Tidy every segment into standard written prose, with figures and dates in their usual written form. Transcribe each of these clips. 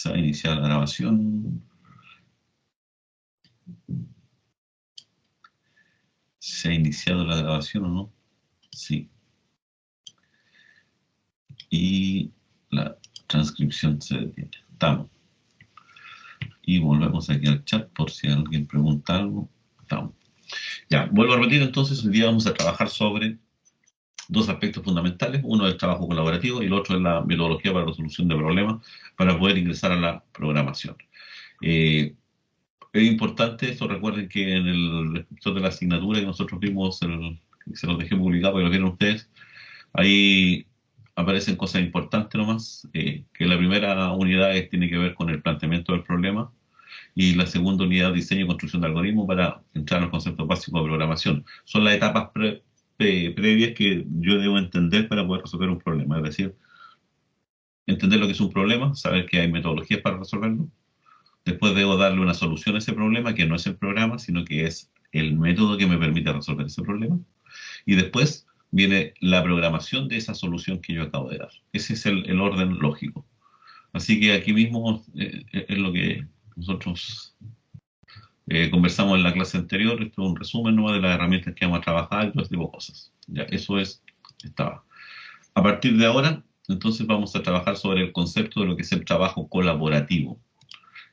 Se ha iniciado la grabación. ¿Se ha iniciado la grabación o no? Sí. Y la transcripción se detiene. Estamos. Y volvemos aquí al chat por si alguien pregunta algo. Estamos. Ya, vuelvo a repetir entonces, hoy día vamos a trabajar sobre dos aspectos fundamentales. Uno es el trabajo colaborativo y el otro es la metodología para la resolución de problemas para poder ingresar a la programación. Es importante esto, recuerden que en el descriptor de la asignatura que nosotros vimos, se los dejé publicado para que lo vieran ustedes, ahí aparecen cosas importantes nomás, que la primera unidad tiene que ver con el planteamiento del problema y la segunda unidad, diseño y construcción de algoritmos para entrar a los conceptos básicos de programación. Son las etapas previas que yo debo entender para poder resolver un problema, es decir, entender lo que es un problema, saber que hay metodologías para resolverlo. Después debo darle una solución a ese problema, que no es el programa, sino que es el método que me permite resolver ese problema. Y después viene la programación de esa solución que yo acabo de dar. Ese es el orden lógico. Así que aquí mismo es lo que nosotros conversamos en la clase anterior. Esto es un resumen nomás de las herramientas que vamos a trabajar y todo ese tipo de cosas. Ya, eso estaba. A partir de ahora, entonces vamos a trabajar sobre el concepto de lo que es el trabajo colaborativo,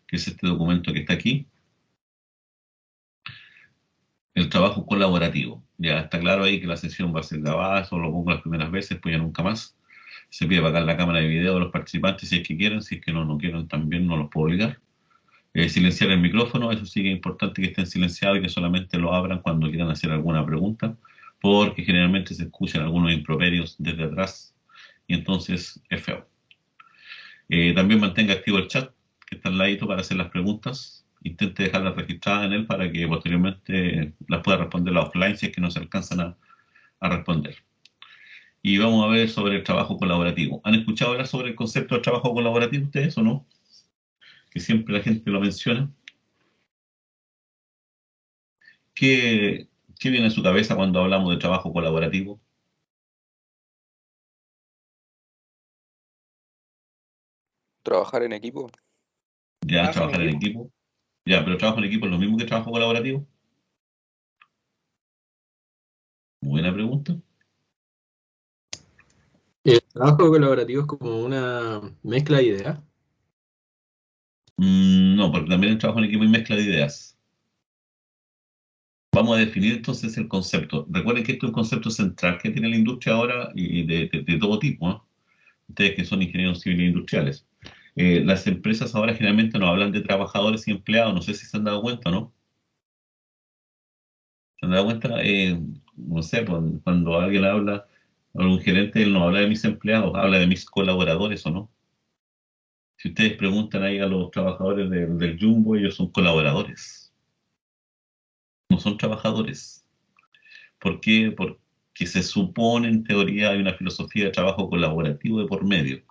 que es este documento que está aquí. El trabajo colaborativo. Ya está claro ahí que la sesión va a ser grabada, solo lo pongo las primeras veces, pues ya nunca más. Se pide apagar la cámara de video de los participantes si es que quieren, si es que no quieren también no los puedo obligar. Silenciar el micrófono, eso sí que es importante que estén silenciados y que solamente lo abran cuando quieran hacer alguna pregunta, porque generalmente se escuchan algunos improperios desde atrás y entonces es feo. También mantenga activo el chat, que está al ladito para hacer las preguntas. Intente dejarlas registradas en él para que posteriormente las pueda responder la offline si es que no se alcanzan a responder. Y vamos a ver sobre el trabajo colaborativo. ¿Han escuchado hablar sobre el concepto de trabajo colaborativo ustedes o no? Que siempre la gente lo menciona. ¿Qué viene a su cabeza cuando hablamos de trabajo colaborativo? Trabajar en equipo. Ya, trabajar en equipo. Ya, pero trabajo en equipo es lo mismo que trabajo colaborativo. Buena pregunta. El trabajo colaborativo es como una mezcla de ideas. No, porque también el trabajo en equipo y mezcla de ideas. Vamos a definir entonces el concepto. Recuerden que este es un concepto central que tiene la industria ahora y de todo tipo, ¿no? Ustedes que son ingenieros civiles e industriales. Las empresas ahora generalmente no hablan de trabajadores y empleados, no sé si se han dado cuenta, ¿no? ¿Se han dado cuenta? No sé, pues, cuando alguien habla, algún gerente, él no habla de mis empleados, habla de mis colaboradores, ¿o no? Si ustedes preguntan ahí a los trabajadores del Jumbo, ellos son colaboradores, no son trabajadores. ¿Por qué? Porque se supone, en teoría, hay una filosofía de trabajo colaborativo de por medio.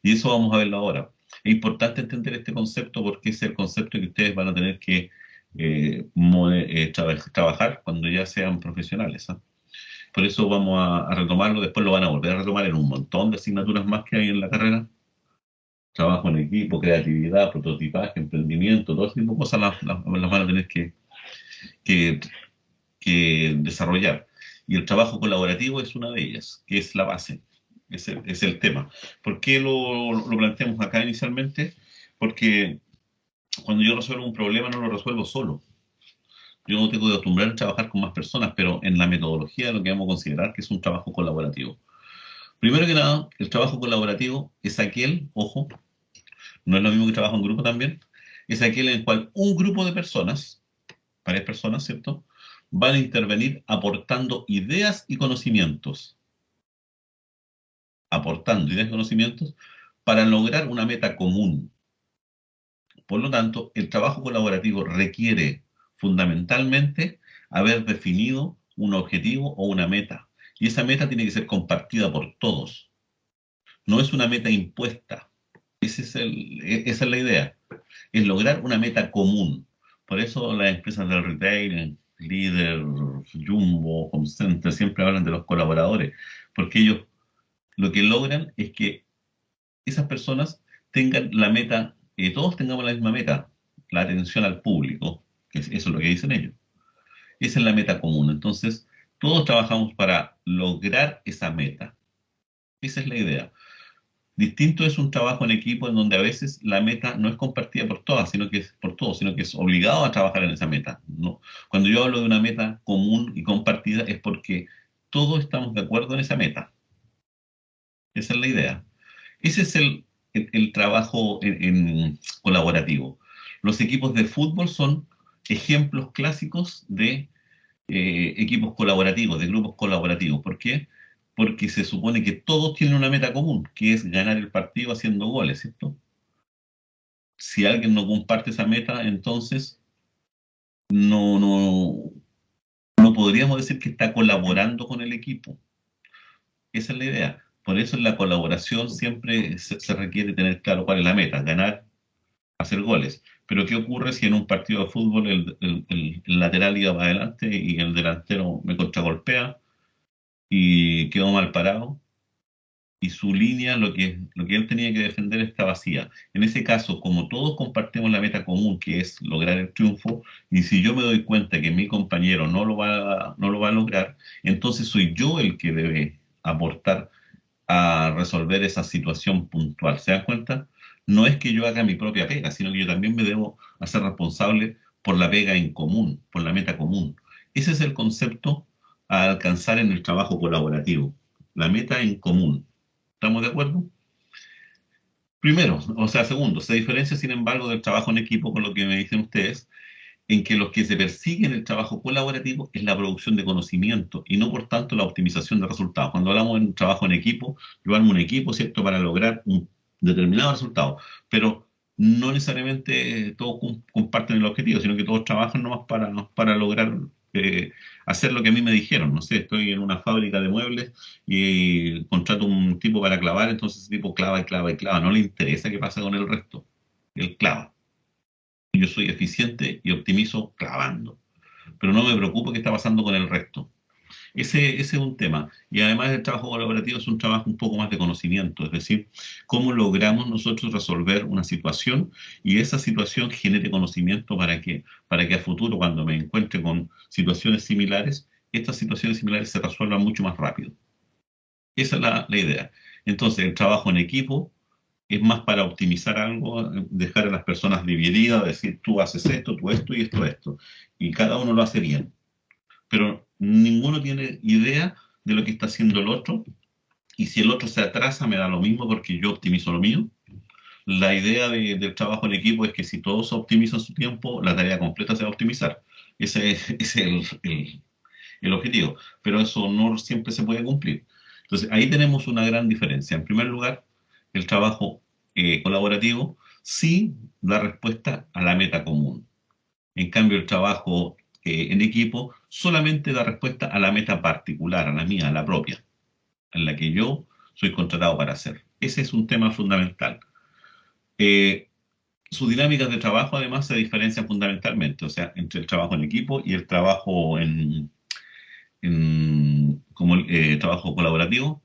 Y eso vamos a verlo ahora. Es importante entender este concepto porque es el concepto que ustedes van a tener que trabajar cuando ya sean profesionales, ¿ah? Por eso vamos a retomarlo, después lo van a volver a retomar en un montón de asignaturas más que hay en la carrera. Trabajo en equipo, creatividad, prototipaje, emprendimiento, todo ese tipo de cosas las van a tener que, que desarrollar. Y el trabajo colaborativo es una de ellas, que es la base, es el tema. ¿Por qué lo planteamos acá inicialmente? Porque cuando yo resuelvo un problema no lo resuelvo solo. Yo no tengo que acostumbrar a trabajar con más personas, pero en la metodología lo que vamos a considerar que es un trabajo colaborativo. Primero que nada, el trabajo colaborativo es aquel, ojo, no es lo mismo que trabajo en grupo también, es aquel en el cual un grupo de personas, varias personas, ¿cierto?, van a intervenir aportando ideas y conocimientos. Aportando ideas y conocimientos para lograr una meta común. Por lo tanto, el trabajo colaborativo requiere fundamentalmente haber definido un objetivo o una meta. Y esa meta tiene que ser compartida por todos. No es una meta impuesta. Esa es la idea. Es lograr una meta común. Por eso las empresas del retail, Líder, Jumbo, Home Center, siempre hablan de los colaboradores, porque ellos lo que logran es que esas personas tengan la meta, todos tengamos la misma meta, la atención al público, que eso es lo que dicen ellos. Esa es la meta común. Entonces, todos trabajamos para lograr esa meta. Esa es la idea. Distinto es un trabajo en equipo en donde a veces la meta no es compartida por todas, sino que es por todos, sino que es obligado a trabajar en esa meta. No. Cuando yo hablo de una meta común y compartida es porque todos estamos de acuerdo en esa meta. Esa es la idea. Ese es el trabajo en colaborativo. Los equipos de fútbol son ejemplos clásicos de equipos colaborativos, de grupos colaborativos. ¿Por qué? Porque se supone que todos tienen una meta común, que es ganar el partido haciendo goles, ¿cierto? Si alguien no comparte esa meta, entonces no, no, no podríamos decir que está colaborando con el equipo. Esa es la idea. Por eso en la colaboración siempre se requiere tener claro cuál es la meta, ganar, hacer goles. Pero ¿qué ocurre si en un partido de fútbol el lateral iba para adelante y el delantero me contragolpea y quedó mal parado? Y su línea, lo que él tenía que defender está vacía. En ese caso, como todos compartimos la meta común, que es lograr el triunfo, y si yo me doy cuenta que mi compañero no lo va a lograr, entonces soy yo el que debe aportar a resolver esa situación puntual. ¿Se dan cuenta? No es que yo haga mi propia pega, sino que yo también me debo hacer responsable por la pega en común, por la meta común. Ese es el concepto a alcanzar en el trabajo colaborativo, la meta en común. ¿Estamos de acuerdo? Primero, o sea, segundo, se diferencia, sin embargo, del trabajo en equipo con lo que me dicen ustedes, en que los que se persiguen el trabajo colaborativo es la producción de conocimiento y no, por tanto, la optimización de resultados. Cuando hablamos de un trabajo en equipo, yo armo un equipo, ¿cierto?, para lograr un determinado resultado, pero no necesariamente todos comparten el objetivo, sino que todos trabajan nomás para lograr hacer lo que a mí me dijeron. No sé, estoy en una fábrica de muebles y contrato un tipo para clavar, entonces ese tipo clava y clava y clava. No le interesa qué pasa con el resto. Él clava. Yo soy eficiente y optimizo clavando, pero no me preocupo qué está pasando con el resto. Ese es un tema. Y además el trabajo colaborativo es un trabajo un poco más de conocimiento, es decir, cómo logramos nosotros resolver una situación y esa situación genere conocimiento para que a futuro, cuando me encuentre con situaciones similares, estas situaciones similares se resuelvan mucho más rápido. Esa es la idea. Entonces, el trabajo en equipo es más para optimizar algo, dejar a las personas divididas, decir tú haces esto y esto. Y cada uno lo hace bien. Pero ninguno tiene idea de lo que está haciendo el otro. Y si el otro se atrasa, me da lo mismo porque yo optimizo lo mío. La idea del trabajo en equipo es que si todos optimizan su tiempo, la tarea completa se va a optimizar. Ese es el objetivo. Pero eso no siempre se puede cumplir. Entonces, ahí tenemos una gran diferencia. En primer lugar, el trabajo colaborativo sí da respuesta a la meta común. En cambio, el trabajo en equipo solamente da respuesta a la meta particular, a la mía, a la propia, en la que yo soy contratado para hacer. Ese es un tema fundamental. Eh, Sus dinámicas de trabajo además se diferencian fundamentalmente, o sea, entre el trabajo en equipo y el trabajo como trabajo colaborativo,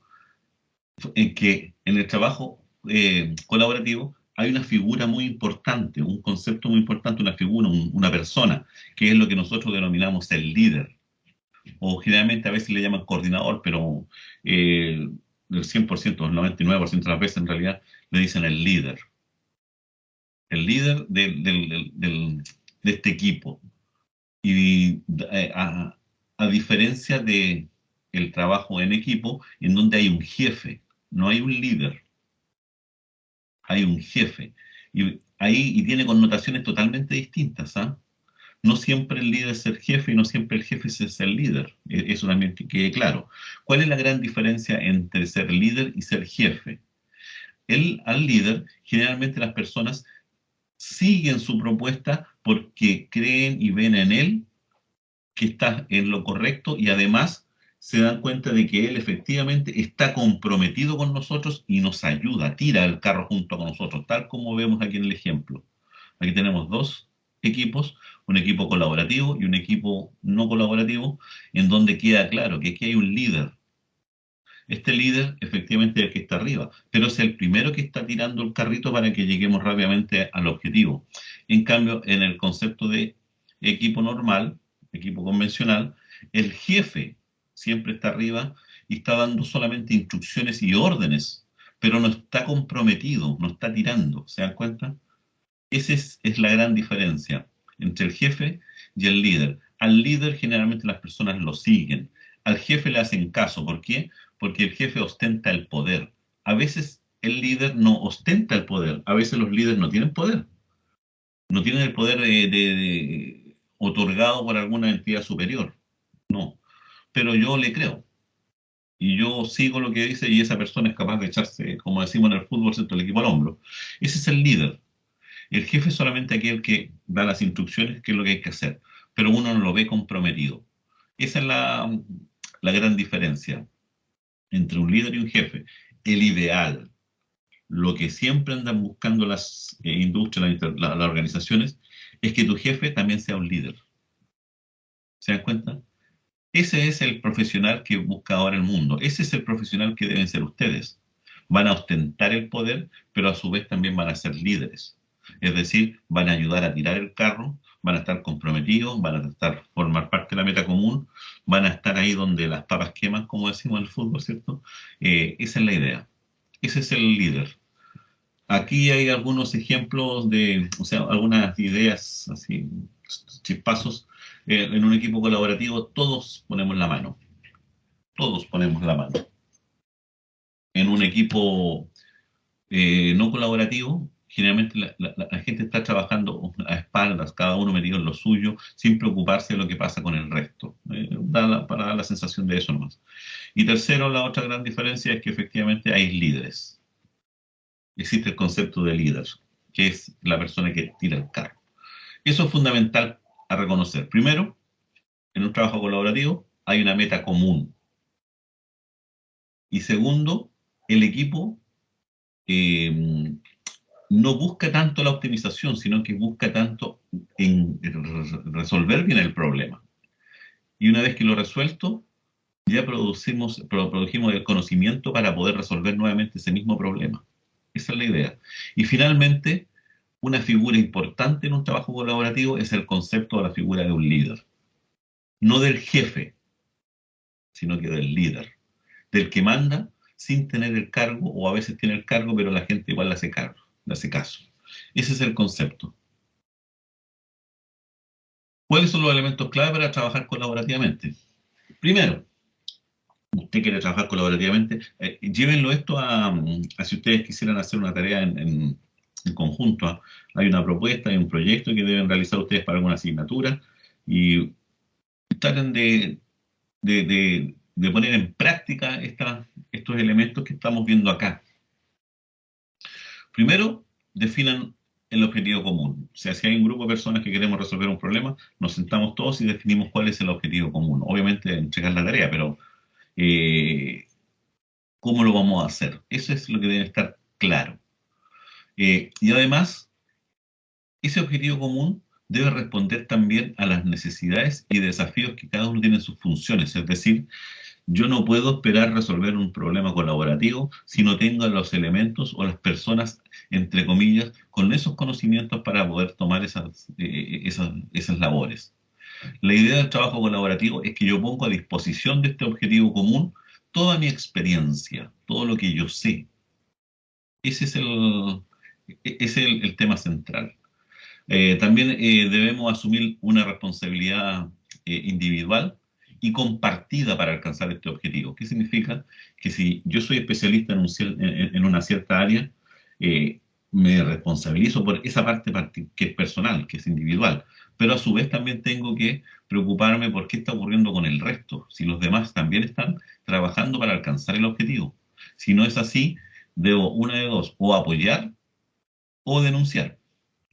en que en el trabajo colaborativo hay una figura muy importante, un concepto muy importante, una figura, una persona, que es lo que nosotros denominamos el líder, o generalmente a veces le llaman coordinador, pero el 100%, el 99% de las veces en realidad le dicen el líder de este equipo. Y a diferencia de el trabajo en equipo, en donde hay un jefe, no hay un líder, hay un jefe. Y tiene connotaciones totalmente distintas, ¿ah? No siempre el líder es el jefe y no siempre el jefe es el líder. Eso también que quede claro. ¿Cuál es la gran diferencia entre ser líder y ser jefe? Al líder, generalmente las personas siguen su propuesta porque creen y ven en él que está en lo correcto y además se dan cuenta de que él efectivamente está comprometido con nosotros y nos ayuda, tira el carro junto con nosotros, tal como vemos aquí en el ejemplo. Aquí tenemos dos equipos, un equipo colaborativo y un equipo no colaborativo, en donde queda claro que aquí hay un líder. Este líder efectivamente es el que está arriba, pero es el primero que está tirando el carrito para que lleguemos rápidamente al objetivo. En cambio, en el concepto de equipo normal, equipo convencional, el jefe siempre está arriba y está dando solamente instrucciones y órdenes, pero no está comprometido, no está tirando. ¿Se dan cuenta? Esa es la gran diferencia entre el jefe y el líder. Al líder generalmente las personas lo siguen. Al jefe le hacen caso. ¿Por qué? Porque el jefe ostenta el poder. A veces el líder no ostenta el poder. A veces los líderes no tienen poder. No tienen el poder otorgado por alguna entidad superior. No. Pero yo le creo. Y yo sigo lo que dice y esa persona es capaz de echarse, como decimos en el fútbol, ¿cierto?, el equipo al hombro. Ese es el líder. El jefe es solamente aquel que da las instrucciones, qué es lo que hay que hacer, pero uno no lo ve comprometido. Esa es la gran diferencia entre un líder y un jefe. El ideal, lo que siempre andan buscando las industrias, las organizaciones, es que tu jefe también sea un líder. ¿Se dan cuenta? Ese es el profesional que busca ahora el mundo. Ese es el profesional que deben ser ustedes. Van a ostentar el poder, pero a su vez también van a ser líderes. Es decir, van a ayudar a tirar el carro, van a estar comprometidos, van a estar formar parte de la meta común, van a estar ahí donde las papas queman, como decimos en el fútbol, ¿cierto? Esa es la idea. Ese es el líder. Aquí hay algunos ejemplos de, o sea, algunas ideas así, chispazos. En un equipo colaborativo todos ponemos la mano, todos ponemos la mano. En un equipo no colaborativo, generalmente la gente está trabajando a espaldas, cada uno metido en lo suyo, sin preocuparse de lo que pasa con el resto. Para dar la sensación de eso nomás. Y tercero, la otra gran diferencia es que efectivamente hay líderes. Existe el concepto de líder, que es la persona que tira el carro. Eso es fundamental a reconocer. Primero, en un trabajo colaborativo hay una meta común. Y segundo, el equipo no busca tanto la optimización, sino que busca tanto en resolver bien el problema. Y una vez que lo resuelto, ya produjimos el conocimiento para poder resolver nuevamente ese mismo problema. Esa es la idea. Y finalmente, una figura importante en un trabajo colaborativo es el concepto de la figura de un líder. No del jefe, sino que del líder. Del que manda sin tener el cargo, o a veces tiene el cargo, pero la gente igual le hace cargo, le hace caso. Ese es el concepto. ¿Cuáles son los elementos clave para trabajar colaborativamente? Primero, usted quiere trabajar colaborativamente, llévenlo esto a si ustedes quisieran hacer una tarea en conjunto. Hay una propuesta, hay un proyecto que deben realizar ustedes para alguna asignatura y traten de poner en práctica estos elementos que estamos viendo acá. Primero, definan el objetivo común. O sea, si hay un grupo de personas que queremos resolver un problema, nos sentamos todos y definimos cuál es el objetivo común. Obviamente, entregar la tarea, pero ¿cómo lo vamos a hacer? Eso es lo que debe estar claro. Y además, ese objetivo común debe responder también a las necesidades y desafíos que cada uno tiene en sus funciones. Es decir, yo no puedo esperar resolver un problema colaborativo si no tengo los elementos o las personas, entre comillas, con esos conocimientos para poder tomar esas labores. La idea del trabajo colaborativo es que yo pongo a disposición de este objetivo común toda mi experiencia, todo lo que yo sé. Ese es el tema central. También debemos asumir una responsabilidad individual y compartida para alcanzar este objetivo. ¿Qué significa? Que si yo soy especialista en una cierta área, me responsabilizo por esa parte que es personal, que es individual, pero a su vez también tengo que preocuparme por qué está ocurriendo con el resto, si los demás también están trabajando para alcanzar el objetivo. Si no es así, debo una de dos, o apoyar o denunciar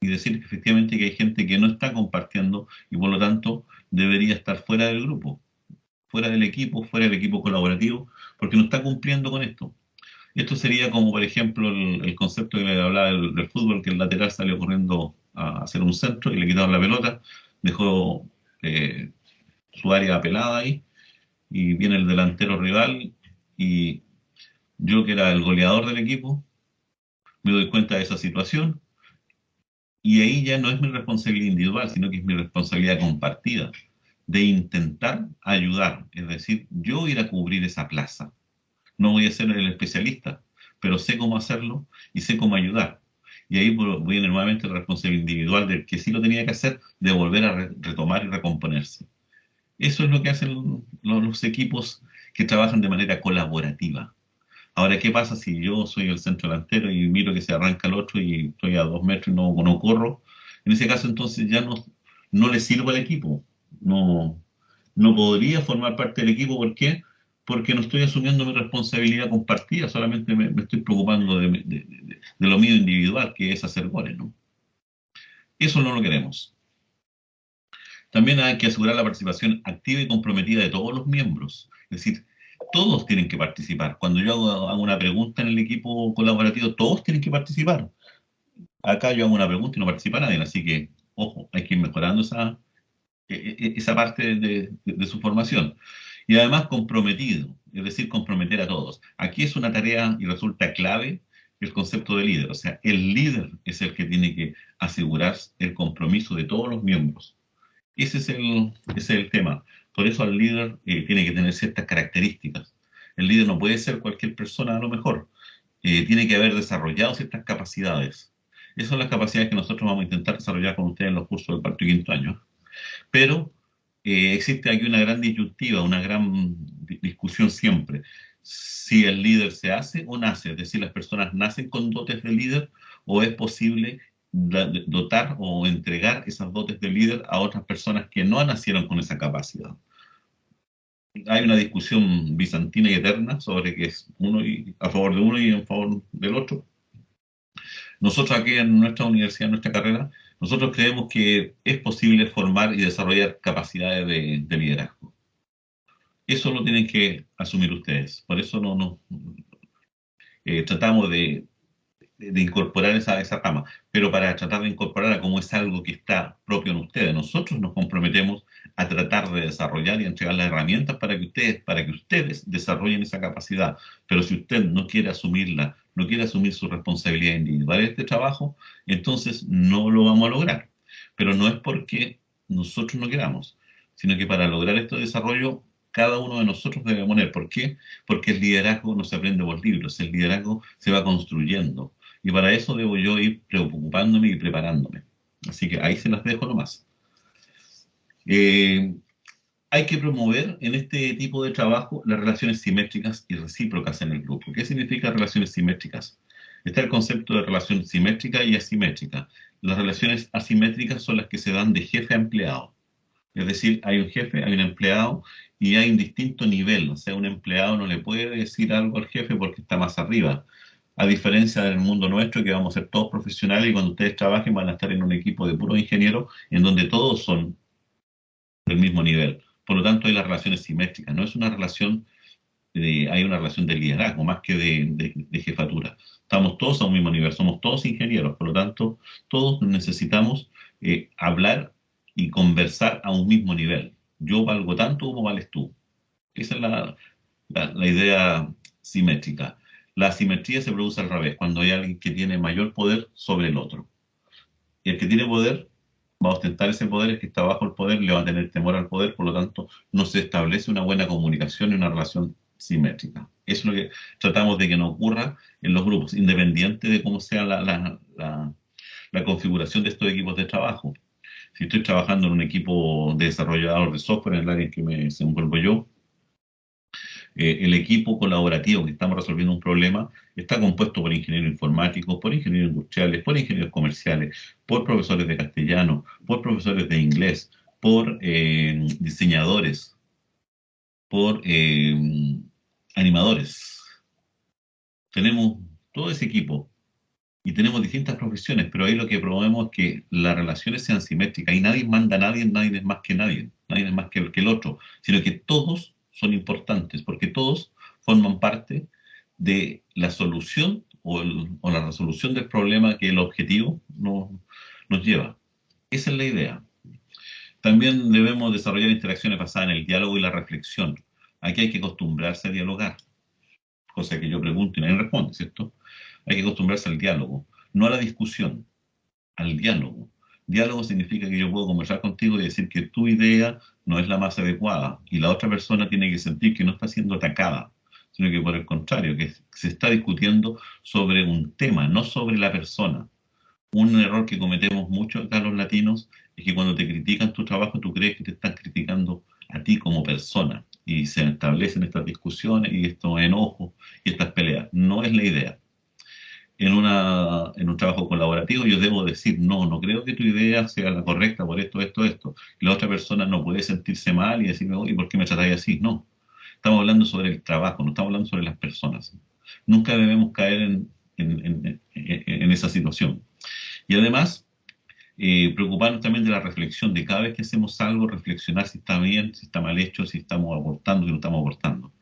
y decir que efectivamente que hay gente que no está compartiendo y por lo tanto debería estar fuera del grupo, fuera del equipo colaborativo, porque no está cumpliendo con esto. Esto sería como, por ejemplo, el concepto que le hablaba del fútbol, que el lateral salió corriendo a hacer un centro y le quitaron la pelota, dejó su área pelada ahí, y viene el delantero rival y yo, que era el goleador del equipo, me doy cuenta de esa situación y ahí ya no es mi responsabilidad individual, sino que es mi responsabilidad compartida de intentar ayudar, es decir, yo ir a cubrir esa plaza. No voy a ser el especialista, pero sé cómo hacerlo y sé cómo ayudar. Y ahí viene nuevamente la responsabilidad individual del que sí lo tenía que hacer, de volver a retomar y recomponerse. Eso es lo que hacen los equipos que trabajan de manera colaborativa. Ahora, ¿qué pasa si yo soy el centro delantero y miro que se arranca el otro y estoy a 2 metros y no corro? En ese caso, entonces ya no le sirvo al equipo. No, no podría formar parte del equipo. ¿Por qué? Porque no estoy asumiendo mi responsabilidad compartida, solamente me estoy preocupando de lo mío individual, que es hacer goles, ¿no? Eso no lo queremos. También hay que asegurar la participación activa y comprometida de todos los miembros. Es decir, todos tienen que participar. Cuando yo hago una pregunta en el equipo colaborativo, todos tienen que participar. Acá yo hago una pregunta y no participa nadie, así que, ojo, hay que ir mejorando esa parte de su formación. Y además comprometido, es decir, comprometer a todos. Aquí es una tarea y resulta clave el concepto de líder. O sea, el líder es el que tiene que asegurar el compromiso de todos los miembros. Ese es el tema. Por eso el líder tiene que tener ciertas características. El líder no puede ser cualquier persona a lo mejor. Tiene que haber desarrollado ciertas capacidades. Esas son las capacidades que nosotros vamos a intentar desarrollar con ustedes en los cursos del cuarto y quinto año. Pero existe aquí una gran disyuntiva, una gran discusión siempre. Si el líder se hace o nace, es decir, las personas nacen con dotes de líder o es posible dotar o entregar esas dotes de líder a otras personas que no nacieron con esa capacidad. Hay una discusión bizantina y eterna sobre que es uno a favor de uno y en favor del otro. Nosotros aquí en nuestra universidad, en nuestra carrera, nosotros creemos que es posible formar y desarrollar capacidades de liderazgo. Eso lo tienen que asumir ustedes. Por eso tratamos de incorporar esa rama, pero para tratar de incorporarla como es algo que está propio en ustedes. Nosotros nos comprometemos a tratar de desarrollar y a entregar las herramientas para que ustedes desarrollen esa capacidad. Pero si usted no quiere asumirla, no quiere asumir su responsabilidad individual en este trabajo, entonces no lo vamos a lograr. Pero no es porque nosotros no queramos, sino que para lograr este desarrollo, cada uno de nosotros debe poner. ¿Por qué? Porque el liderazgo no se aprende por libros, el liderazgo se va construyendo. Y para eso debo yo ir preocupándome y preparándome. Así que ahí se las dejo nomás. Eh, Hay que promover en este tipo de trabajo las relaciones simétricas y recíprocas en el grupo. ¿Qué significa relaciones simétricas? Está el concepto de relación simétrica y asimétrica. Las relaciones asimétricas son las que se dan de jefe a empleado. Es decir, hay un jefe, hay un empleado y hay un distinto nivel. O sea, un empleado no le puede decir algo al jefe porque está más arriba. A diferencia del mundo nuestro, que vamos a ser todos profesionales y cuando ustedes trabajen van a estar en un equipo de puros ingenieros en donde todos son del mismo nivel. Por lo tanto, hay las relaciones simétricas. No es una relación hay una relación de liderazgo más que de jefatura. Estamos todos a un mismo nivel, somos todos ingenieros, por lo tanto, todos necesitamos hablar y conversar a un mismo nivel. Yo valgo tanto como vales tú. Esa es la idea simétrica. La asimetría se produce al revés, cuando hay alguien que tiene mayor poder sobre el otro. Y el que tiene poder va a ostentar ese poder, el que está bajo el poder le va a tener temor al poder, por lo tanto no se establece una buena comunicación y una relación simétrica. Eso es lo que tratamos de que no ocurra en los grupos, independiente de cómo sea la configuración de estos equipos de trabajo. Si estoy trabajando en un equipo de desarrollador de software en el área en que me desenvuelvo yo, el equipo colaborativo que estamos resolviendo un problema está compuesto por ingenieros informáticos, por ingenieros industriales, por ingenieros comerciales, por profesores de castellano, por profesores de inglés, por diseñadores, por animadores. Tenemos todo ese equipo y tenemos distintas profesiones, pero ahí lo que promovemos es que las relaciones sean simétricas y nadie manda a nadie, nadie es más que nadie, nadie es más que el otro, sino que todos son importantes porque todos forman parte de la solución o la resolución del problema que el objetivo nos lleva. Esa es la idea. También debemos desarrollar interacciones basadas en el diálogo y la reflexión. Aquí hay que acostumbrarse a dialogar. cosa que yo pregunto y nadie responde, ¿cierto? Hay que acostumbrarse al diálogo, no a la discusión, al diálogo. Diálogo significa que yo puedo conversar contigo y decir que tu idea no es la más adecuada y la otra persona tiene que sentir que no está siendo atacada, sino que por el contrario, que se está discutiendo sobre un tema, no sobre la persona. Un error que cometemos mucho acá los latinos es que cuando te critican tu trabajo, tú crees que te están criticando a ti como persona y se establecen estas discusiones y estos enojos y estas peleas. No es la idea. En un trabajo colaborativo yo debo decir, no, no creo que tu idea sea la correcta por esto, esto, esto. Y la otra persona no puede sentirse mal y decirme, oye, ¿por qué me tratáis así? No. Estamos hablando sobre el trabajo, no estamos hablando sobre las personas. Nunca debemos caer en esa situación. Y además, preocuparnos también de la reflexión, de cada vez que hacemos algo, reflexionar si está bien, si está mal hecho, si estamos aportando, si no estamos aportando.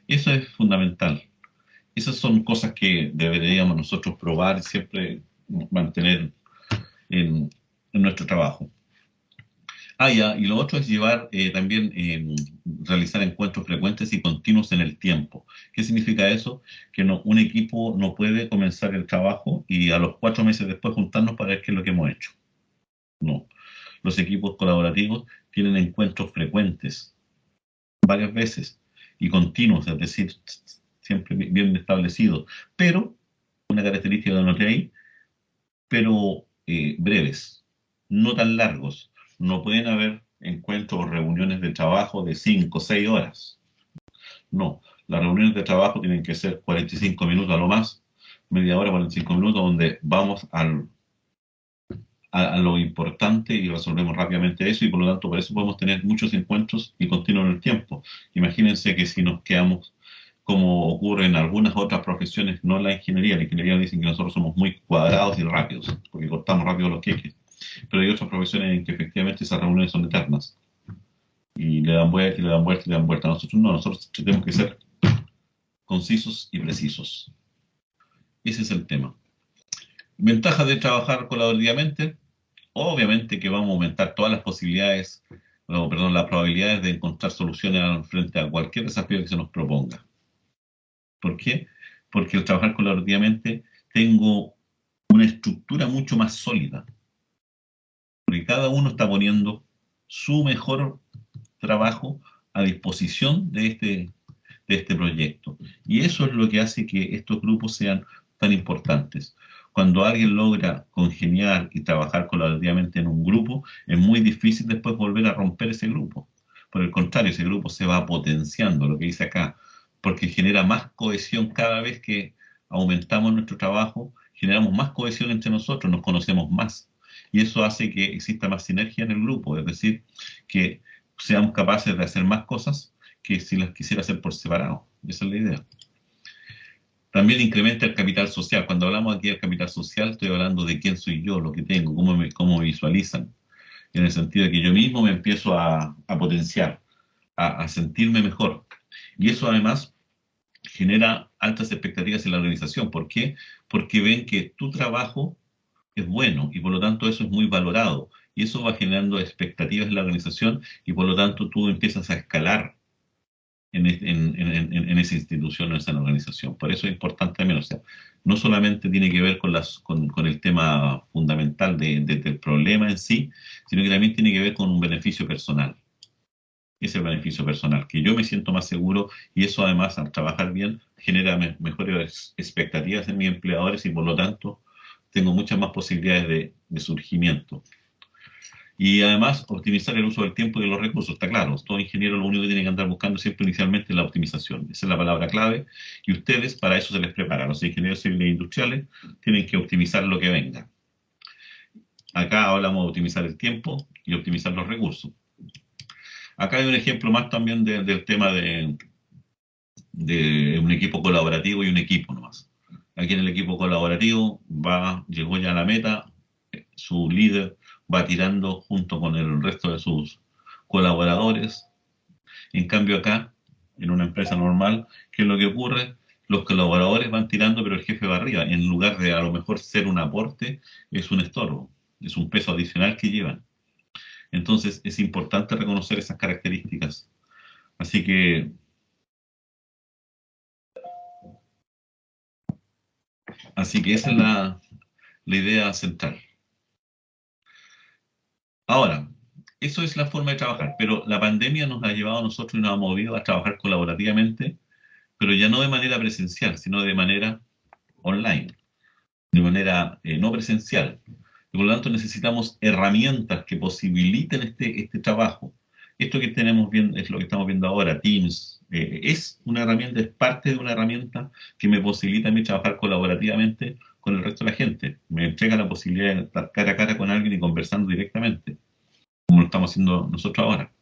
Eso es fundamental. Esas son cosas que deberíamos nosotros probar y siempre mantener en nuestro trabajo. Ah, ya, y lo otro es llevar también, realizar encuentros frecuentes y continuos en el tiempo. ¿Qué significa eso? Que un equipo no puede comenzar el trabajo y a los 4 meses después juntarnos para ver qué es lo que hemos hecho. No. Los equipos colaborativos tienen encuentros frecuentes, varias veces, y continuos, es decir, siempre bien establecidos. Pero, una característica que noté ahí, pero breves, no tan largos. No pueden haber encuentros o reuniones de trabajo de 5 o 6 horas. No, las reuniones de trabajo tienen que ser 45 minutos a lo más, media hora, 45 minutos, donde vamos a lo importante y resolvemos rápidamente eso y por lo tanto por eso podemos tener muchos encuentros y continuos en el tiempo. Imagínense que si nos quedamos como ocurre en algunas otras profesiones, no en la ingeniería dicen que nosotros somos muy cuadrados y rápidos, porque cortamos rápido los queques, pero hay otras profesiones en que efectivamente esas reuniones son eternas y le dan vuelta y le dan vuelta y le dan vuelta. Nosotros no, nosotros tenemos que ser concisos y precisos. Ese es el tema. Ventajas de trabajar colaborativamente. Obviamente que vamos a aumentar todas las posibilidades, o, perdón, las probabilidades de encontrar soluciones frente a cualquier desafío que se nos proponga. ¿Por qué? Porque al trabajar colaborativamente tengo una estructura mucho más sólida, porque cada uno está poniendo su mejor trabajo a disposición de este proyecto. Y eso es lo que hace que estos grupos sean tan importantes. Cuando alguien logra congeniar y trabajar colaborativamente en un grupo, es muy difícil después volver a romper ese grupo. Por el contrario, ese grupo se va potenciando, lo que dice acá, porque genera más cohesión cada vez que aumentamos nuestro trabajo, generamos más cohesión entre nosotros, nos conocemos más. Y eso hace que exista más sinergia en el grupo, es decir, que seamos capaces de hacer más cosas que si las quisiera hacer por separado. Esa es la idea. También incrementa el capital social. Cuando hablamos aquí del capital social, estoy hablando de quién soy yo, lo que tengo, cómo me visualizan. En el sentido de que yo mismo me empiezo a potenciar, a sentirme mejor. Y eso además genera altas expectativas en la organización. ¿Por qué? Porque ven que tu trabajo es bueno y por lo tanto eso es muy valorado. Y eso va generando expectativas en la organización y por lo tanto tú empiezas a escalar en esa institución o en esa organización. Por eso es importante también, o sea, no solamente tiene que ver con el tema fundamental del problema en sí, sino que también tiene que ver con un beneficio personal. Ese beneficio personal, que yo me siento más seguro y eso además al trabajar bien genera mejores expectativas en mis empleadores y por lo tanto tengo muchas más posibilidades de surgimiento. Y además, optimizar el uso del tiempo y de los recursos, está claro. Todo ingeniero lo único que tiene que andar buscando siempre inicialmente es la optimización. Esa es la palabra clave. Y ustedes, para eso se les prepara. Los ingenieros civiles e industriales tienen que optimizar lo que venga. Acá hablamos de optimizar el tiempo y optimizar los recursos. Acá hay un ejemplo más también del tema de un equipo colaborativo y un equipo nomás. Aquí en el equipo colaborativo llegó ya a la meta, su líder va tirando junto con el resto de sus colaboradores. En cambio acá, en una empresa normal, ¿qué es lo que ocurre? Los colaboradores van tirando, pero el jefe va arriba. En lugar de a lo mejor ser un aporte, es un estorbo, es un peso adicional que llevan. Entonces es importante reconocer esas características. Así que Así que esa es la idea central. Ahora, eso es la forma de trabajar, pero la pandemia nos ha llevado a nosotros y nos ha movido a trabajar colaborativamente, pero ya no de manera presencial, sino de manera online, de manera no presencial. Y por lo tanto necesitamos herramientas que posibiliten este trabajo. Esto que tenemos viendo, es lo que estamos viendo ahora, Teams, es una herramienta, es parte de una herramienta que me posibilita a mí trabajar colaborativamente con el resto de la gente. Me entrega la posibilidad de estar cara a cara con alguien y conversando directamente, como lo estamos haciendo nosotros ahora.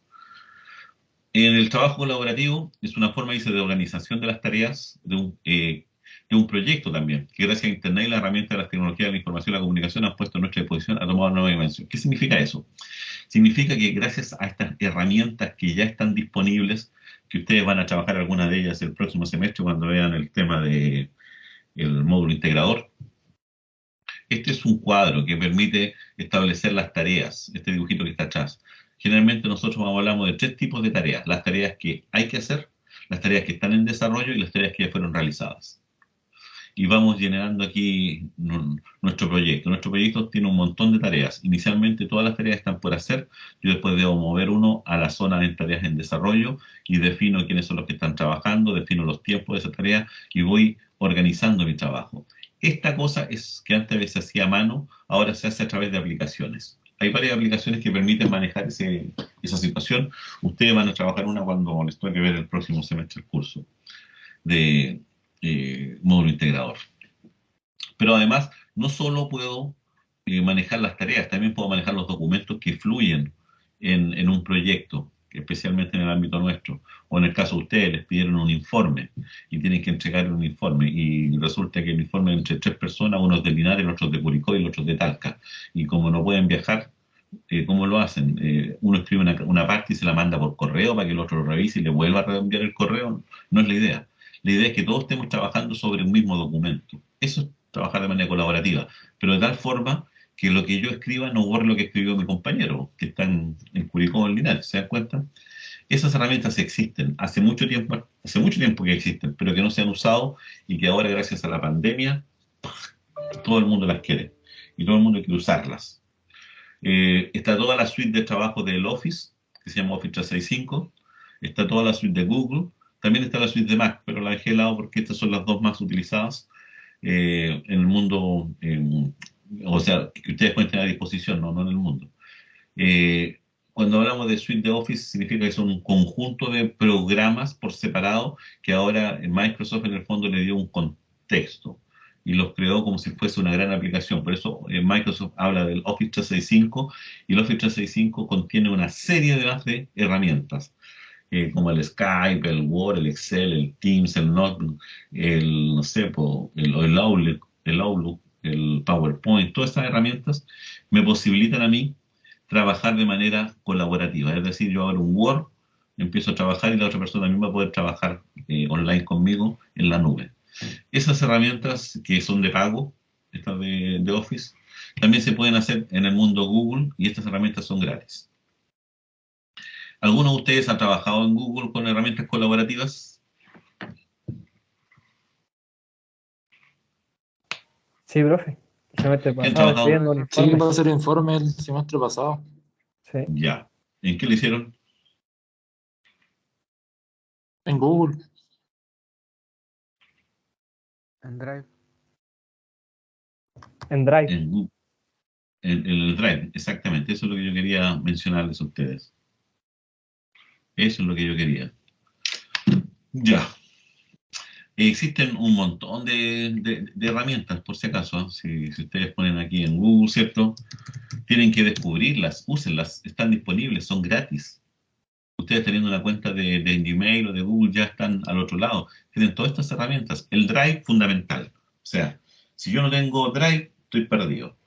En el trabajo colaborativo es una forma, dice, de organización de las tareas de un proyecto también, que gracias a Internet y la herramienta de las tecnologías de la información y la comunicación han puesto a nuestra disposición, ha tomado una nueva dimensión. ¿Qué significa eso? Significa que gracias a estas herramientas que ya están disponibles, que ustedes van a trabajar algunas de ellas el próximo semestre cuando vean el tema del módulo integrador, este es un cuadro que permite establecer las tareas, este dibujito que está atrás. Generalmente nosotros hablamos de tres tipos de tareas: las tareas que hay que hacer, las tareas que están en desarrollo y las tareas que ya fueron realizadas. Y vamos generando aquí nuestro proyecto. Nuestro proyecto tiene un montón de tareas. Inicialmente todas las tareas están por hacer. Yo después debo mover uno a la zona de tareas en desarrollo y defino quiénes son los que están trabajando, defino los tiempos de esa tarea y voy organizando mi trabajo. Esta cosa es que antes se hacía a mano, ahora se hace a través de aplicaciones. Hay varias aplicaciones que permiten manejar esa situación. Ustedes van a trabajar una cuando les toque ver el próximo semestre el curso de módulo integrador. Pero además, no solo puedo manejar las tareas, también puedo manejar los documentos que fluyen en un proyecto, especialmente en el ámbito nuestro. O en el caso de ustedes, les pidieron un informe y tienen que entregar un informe. Y resulta que el informe es entre tres personas, uno es de Linares, el otro es de Curicó y el otro es de Talca. Y como no pueden viajar, ¿cómo lo hacen? Uno escribe una parte y se la manda por correo para que el otro lo revise y le vuelva a reenviar el correo. No es la idea. La idea es que todos estemos trabajando sobre un mismo documento. Eso es trabajar de manera colaborativa, pero de tal forma que lo que yo escriba no borre lo que escribió mi compañero, que está en Curicó o en Linares. ¿Se dan cuenta? Esas herramientas existen hace mucho tiempo que existen, pero que no se han usado y que ahora, gracias a la pandemia, todo el mundo las quiere y todo el mundo quiere usarlas. Está toda la suite de trabajo del Office, que se llama Office 365. Está toda la suite de Google. También está la suite de Mac, pero la dejé de lado porque estas son las dos más utilizadas en el mundo, o sea, que ustedes pueden tener a disposición, no en el mundo. Eh, Cuando hablamos de suite de Office, significa que son un conjunto de programas por separado que ahora Microsoft en el fondo le dio un contexto y los creó como si fuese una gran aplicación. Por eso Microsoft habla del Office 365 y el Office 365 contiene una serie de herramientas, como el Skype, el Word, el Excel, el Teams, el Notebook, no sé, el Outlook, el PowerPoint. Todas estas herramientas me posibilitan a mí trabajar de manera colaborativa. Es decir, yo abro un Word, empiezo a trabajar y la otra persona misma va a poder trabajar online conmigo en la nube. Esas herramientas que son de pago, estas de Office, también se pueden hacer en el mundo Google y estas herramientas son gratis. ¿Alguno de ustedes ha trabajado en Google con herramientas colaborativas? Sí, profe. El semestre ¿Quién ha pasado trabajado? escribiendo un Sí, informe. para hacer informe el semestre pasado. Sí. Ya. ¿En qué lo hicieron? En Google. En Drive. En Drive. En Google. En el Drive, exactamente. Eso es lo que yo quería mencionarles a ustedes. Eso es lo que yo quería. Ya. Existen un montón de herramientas, por si acaso, ¿eh? Si ustedes ponen aquí en Google, ¿cierto? Tienen que descubrirlas, úsenlas, están disponibles, son gratis. Ustedes teniendo una cuenta de Gmail o de Google ya están al otro lado. Tienen todas estas herramientas. El Drive, fundamental. O sea, si yo no tengo Drive, estoy perdido.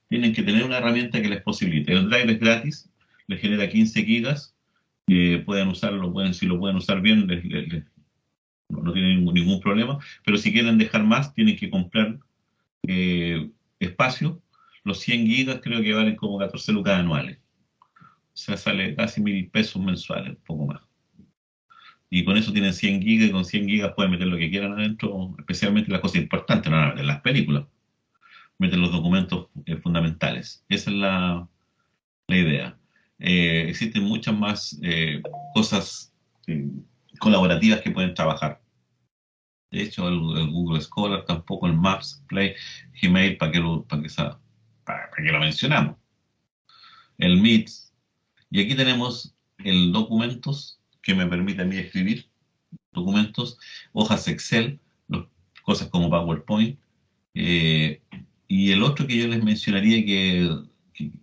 Tienen que tener una herramienta que les posibilite. El Drive es gratis, les genera 15 gigas, pueden usarlo, si lo pueden usar bien, no tienen ningún problema, pero si quieren dejar más, tienen que comprar espacio. Los 100 gigas creo que valen como 14 lucas anuales. O sea, sale casi 1.000 pesos mensuales, un poco más. Y con eso tienen 100 gigas y con 100 gigas pueden meter lo que quieran adentro, especialmente las cosas importantes, no van a meter las películas, meten los documentos fundamentales. Esa es la idea. Existen muchas más cosas eh, colaborativas que pueden trabajar. De hecho, el Google Scholar, tampoco el Maps, Play, Gmail, para que lo mencionamos. El Meet. Y aquí tenemos el documentos que me permite a mí escribir documentos, hojas Excel, cosas como PowerPoint. eh, y el otro que yo les mencionaría que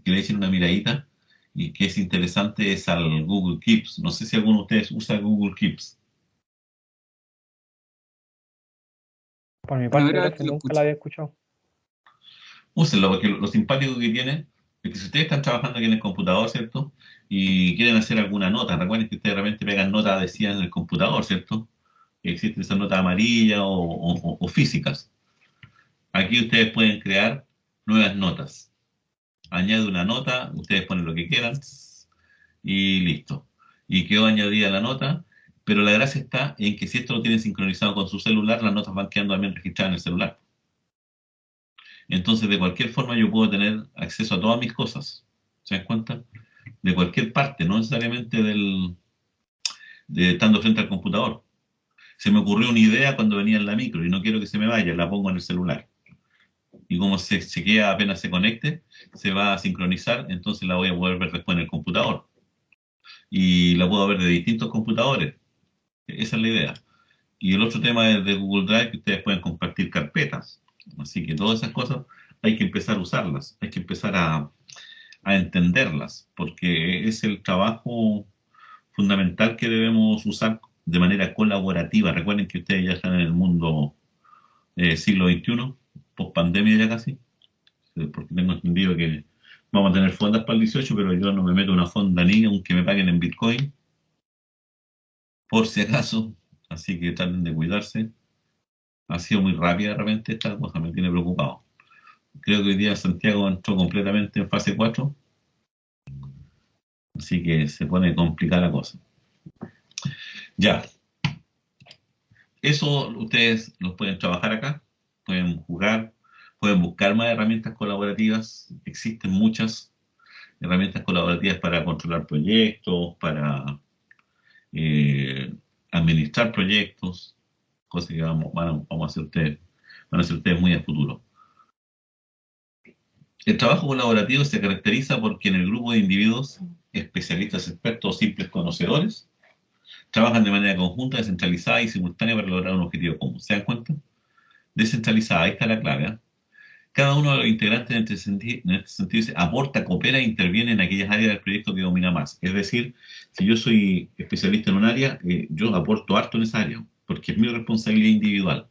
le echen una miradita y que es interesante es al Google Keeps. No sé si alguno de ustedes usa Google Keeps. Por mi parte, Primera vez profe, que lo nunca escucho. la había escuchado. Úsenlo, porque lo simpático que tiene es que si ustedes están trabajando aquí en el computador, ¿cierto? Y quieren hacer alguna nota, recuerden que ustedes realmente pegan notas, decían, en el computador, ¿cierto? Existen esas notas amarillas o físicas. Aquí ustedes pueden crear nuevas notas. Añade una nota, ustedes ponen lo que quieran y listo. Y quedó añadida la nota, pero la gracia está en que si esto lo tienen sincronizado con su celular, las notas van quedando también registradas en el celular. Entonces, de cualquier forma, yo puedo tener acceso a todas mis cosas. ¿Se dan cuenta? De cualquier parte, no necesariamente de estando frente al computador. Se me ocurrió una idea cuando venía en la micro y no quiero que se me vaya, la pongo en el celular. Y como se queda apenas se conecte, se va a sincronizar, entonces la voy a poder ver después en el computador. Y la puedo ver de distintos computadores. Esa es la idea. Y el otro tema es de Google Drive, que ustedes pueden compartir carpetas. Así que todas esas cosas hay que empezar a usarlas, hay que empezar a entenderlas, porque es el trabajo fundamental que debemos usar de manera colaborativa. Recuerden que ustedes ya están en el mundo siglo XXI, post pandemia ya casi, porque tengo entendido que vamos a tener fondas para el 18, pero yo no me meto en una fonda ni aunque me paguen en Bitcoin, por si acaso, así que traten de cuidarse. Ha sido muy rápida de repente esta cosa, me tiene preocupado. Creo que hoy día Santiago entró completamente en fase 4, así que se pone complicada la cosa. Ya, eso ustedes los pueden trabajar acá, pueden jugar, pueden buscar más herramientas colaborativas. Existen muchas herramientas colaborativas para controlar proyectos, para administrar proyectos, cosas que vamos a hacer ustedes, van a hacer ustedes muy a futuro. El trabajo colaborativo se caracteriza porque en el grupo de individuos, especialistas, expertos o simples conocedores, trabajan de manera conjunta, descentralizada y simultánea para lograr un objetivo común. ¿Se dan cuenta? Descentralizada, ahí está la clave. ¿Eh? Cada uno de los integrantes en este sentido aporta, coopera e interviene en aquellas áreas del proyecto que domina más. Es decir, si yo soy especialista en un área, yo aporto harto en esa área, porque es mi responsabilidad individual.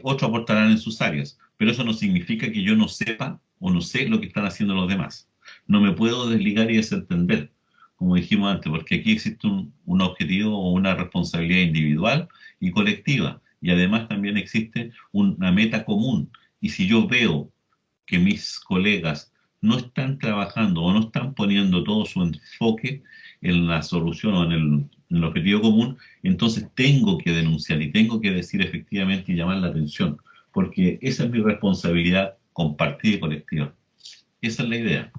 Otros aportarán en sus áreas, pero eso no significa que yo no sepa o no sé lo que están haciendo los demás. No me puedo desligar y desentender, como dijimos antes, porque aquí existe un objetivo o una responsabilidad individual y colectiva, y además también existe una meta común. Y si yo veo que mis colegas no están trabajando o no están poniendo todo su enfoque en la solución o en el objetivo común, entonces tengo que denunciar y tengo que decir efectivamente y llamar la atención, porque esa es mi responsabilidad compartida y colectiva. Esa es la idea.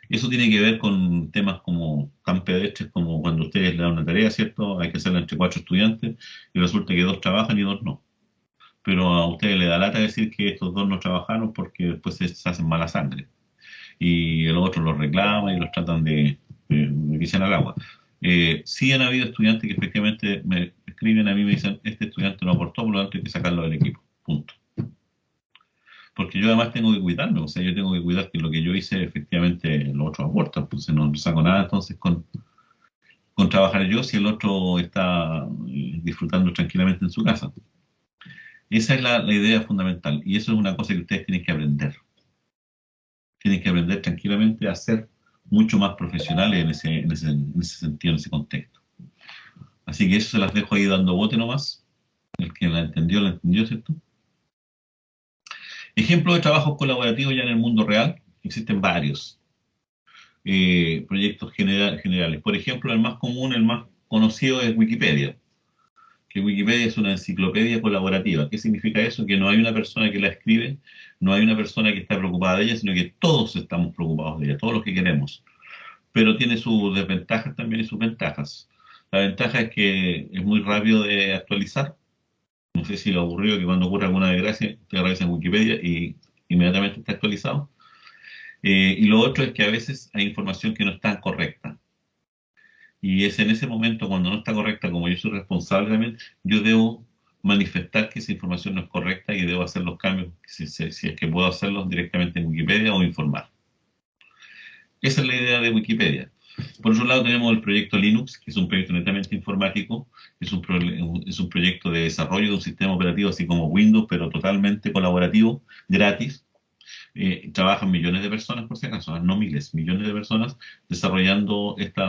Eso tiene que ver con temas como tan pedestres como cuando ustedes le dan una tarea, ¿cierto? Hay que hacerla entre 4 estudiantes y resulta que 2 trabajan y 2 no. Pero a ustedes les da lata decir que estos 2 no trabajaron porque después se hacen mala sangre. Y el otro los reclama y los tratan de que sean al agua. Sí han habido estudiantes que efectivamente me escriben a mí y me dicen, este estudiante no aportó, por lo tanto hay que sacarlo del equipo. Punto. Porque yo además tengo que cuidarme, o sea, yo tengo que cuidar que lo que yo hice efectivamente los otros aportan, pues no saco nada entonces con trabajar yo si el otro está disfrutando tranquilamente en su casa. Esa es la idea fundamental y eso es una cosa que ustedes tienen que aprender. Tienen que aprender tranquilamente a ser mucho más profesionales en ese sentido, en ese contexto. Así que eso se las dejo ahí dando bote nomás. El que la entendió, ¿cierto? Ejemplos de trabajos colaborativos ya en el mundo real, existen varios proyectos generales. Por ejemplo, el más común, el más conocido es Wikipedia, que Wikipedia es una enciclopedia colaborativa. ¿Qué significa eso? Que no hay una persona que la escribe, no hay una persona que está preocupada de ella, sino que todos estamos preocupados de ella, todos los que queremos. Pero tiene sus desventajas también y sus ventajas. La ventaja es que es muy rápido de actualizar. No sé si lo aburrido que cuando ocurre alguna desgracia, te revisas en Wikipedia y inmediatamente está actualizado. Y lo otro es que a veces hay información que no está correcta. Y es en ese momento, cuando no está correcta, como yo soy responsable también, yo debo manifestar que esa información no es correcta y debo hacer los cambios, si es que puedo hacerlos directamente en Wikipedia o informar. Esa es la idea de Wikipedia. Por otro lado, tenemos el proyecto Linux, que es un proyecto netamente informático, es un proyecto de desarrollo de un sistema operativo así como Windows, pero totalmente colaborativo, gratis. Trabajan millones de personas, por si acaso, no miles, millones de personas desarrollando este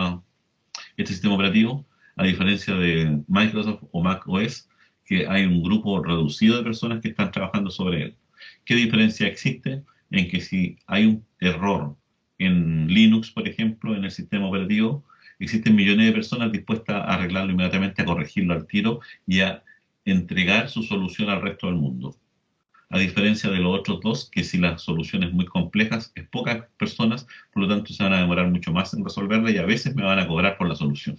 sistema operativo, a diferencia de Microsoft o Mac OS, que hay un grupo reducido de personas que están trabajando sobre él. ¿Qué diferencia existe? En que si hay un error en Linux, por ejemplo, en el sistema operativo, existen millones de personas dispuestas a arreglarlo inmediatamente, a corregirlo al tiro y a entregar su solución al resto del mundo. A diferencia de los otros dos, que si la solución es muy compleja, es pocas personas, por lo tanto se van a demorar mucho más en resolverla y a veces me van a cobrar por la solución.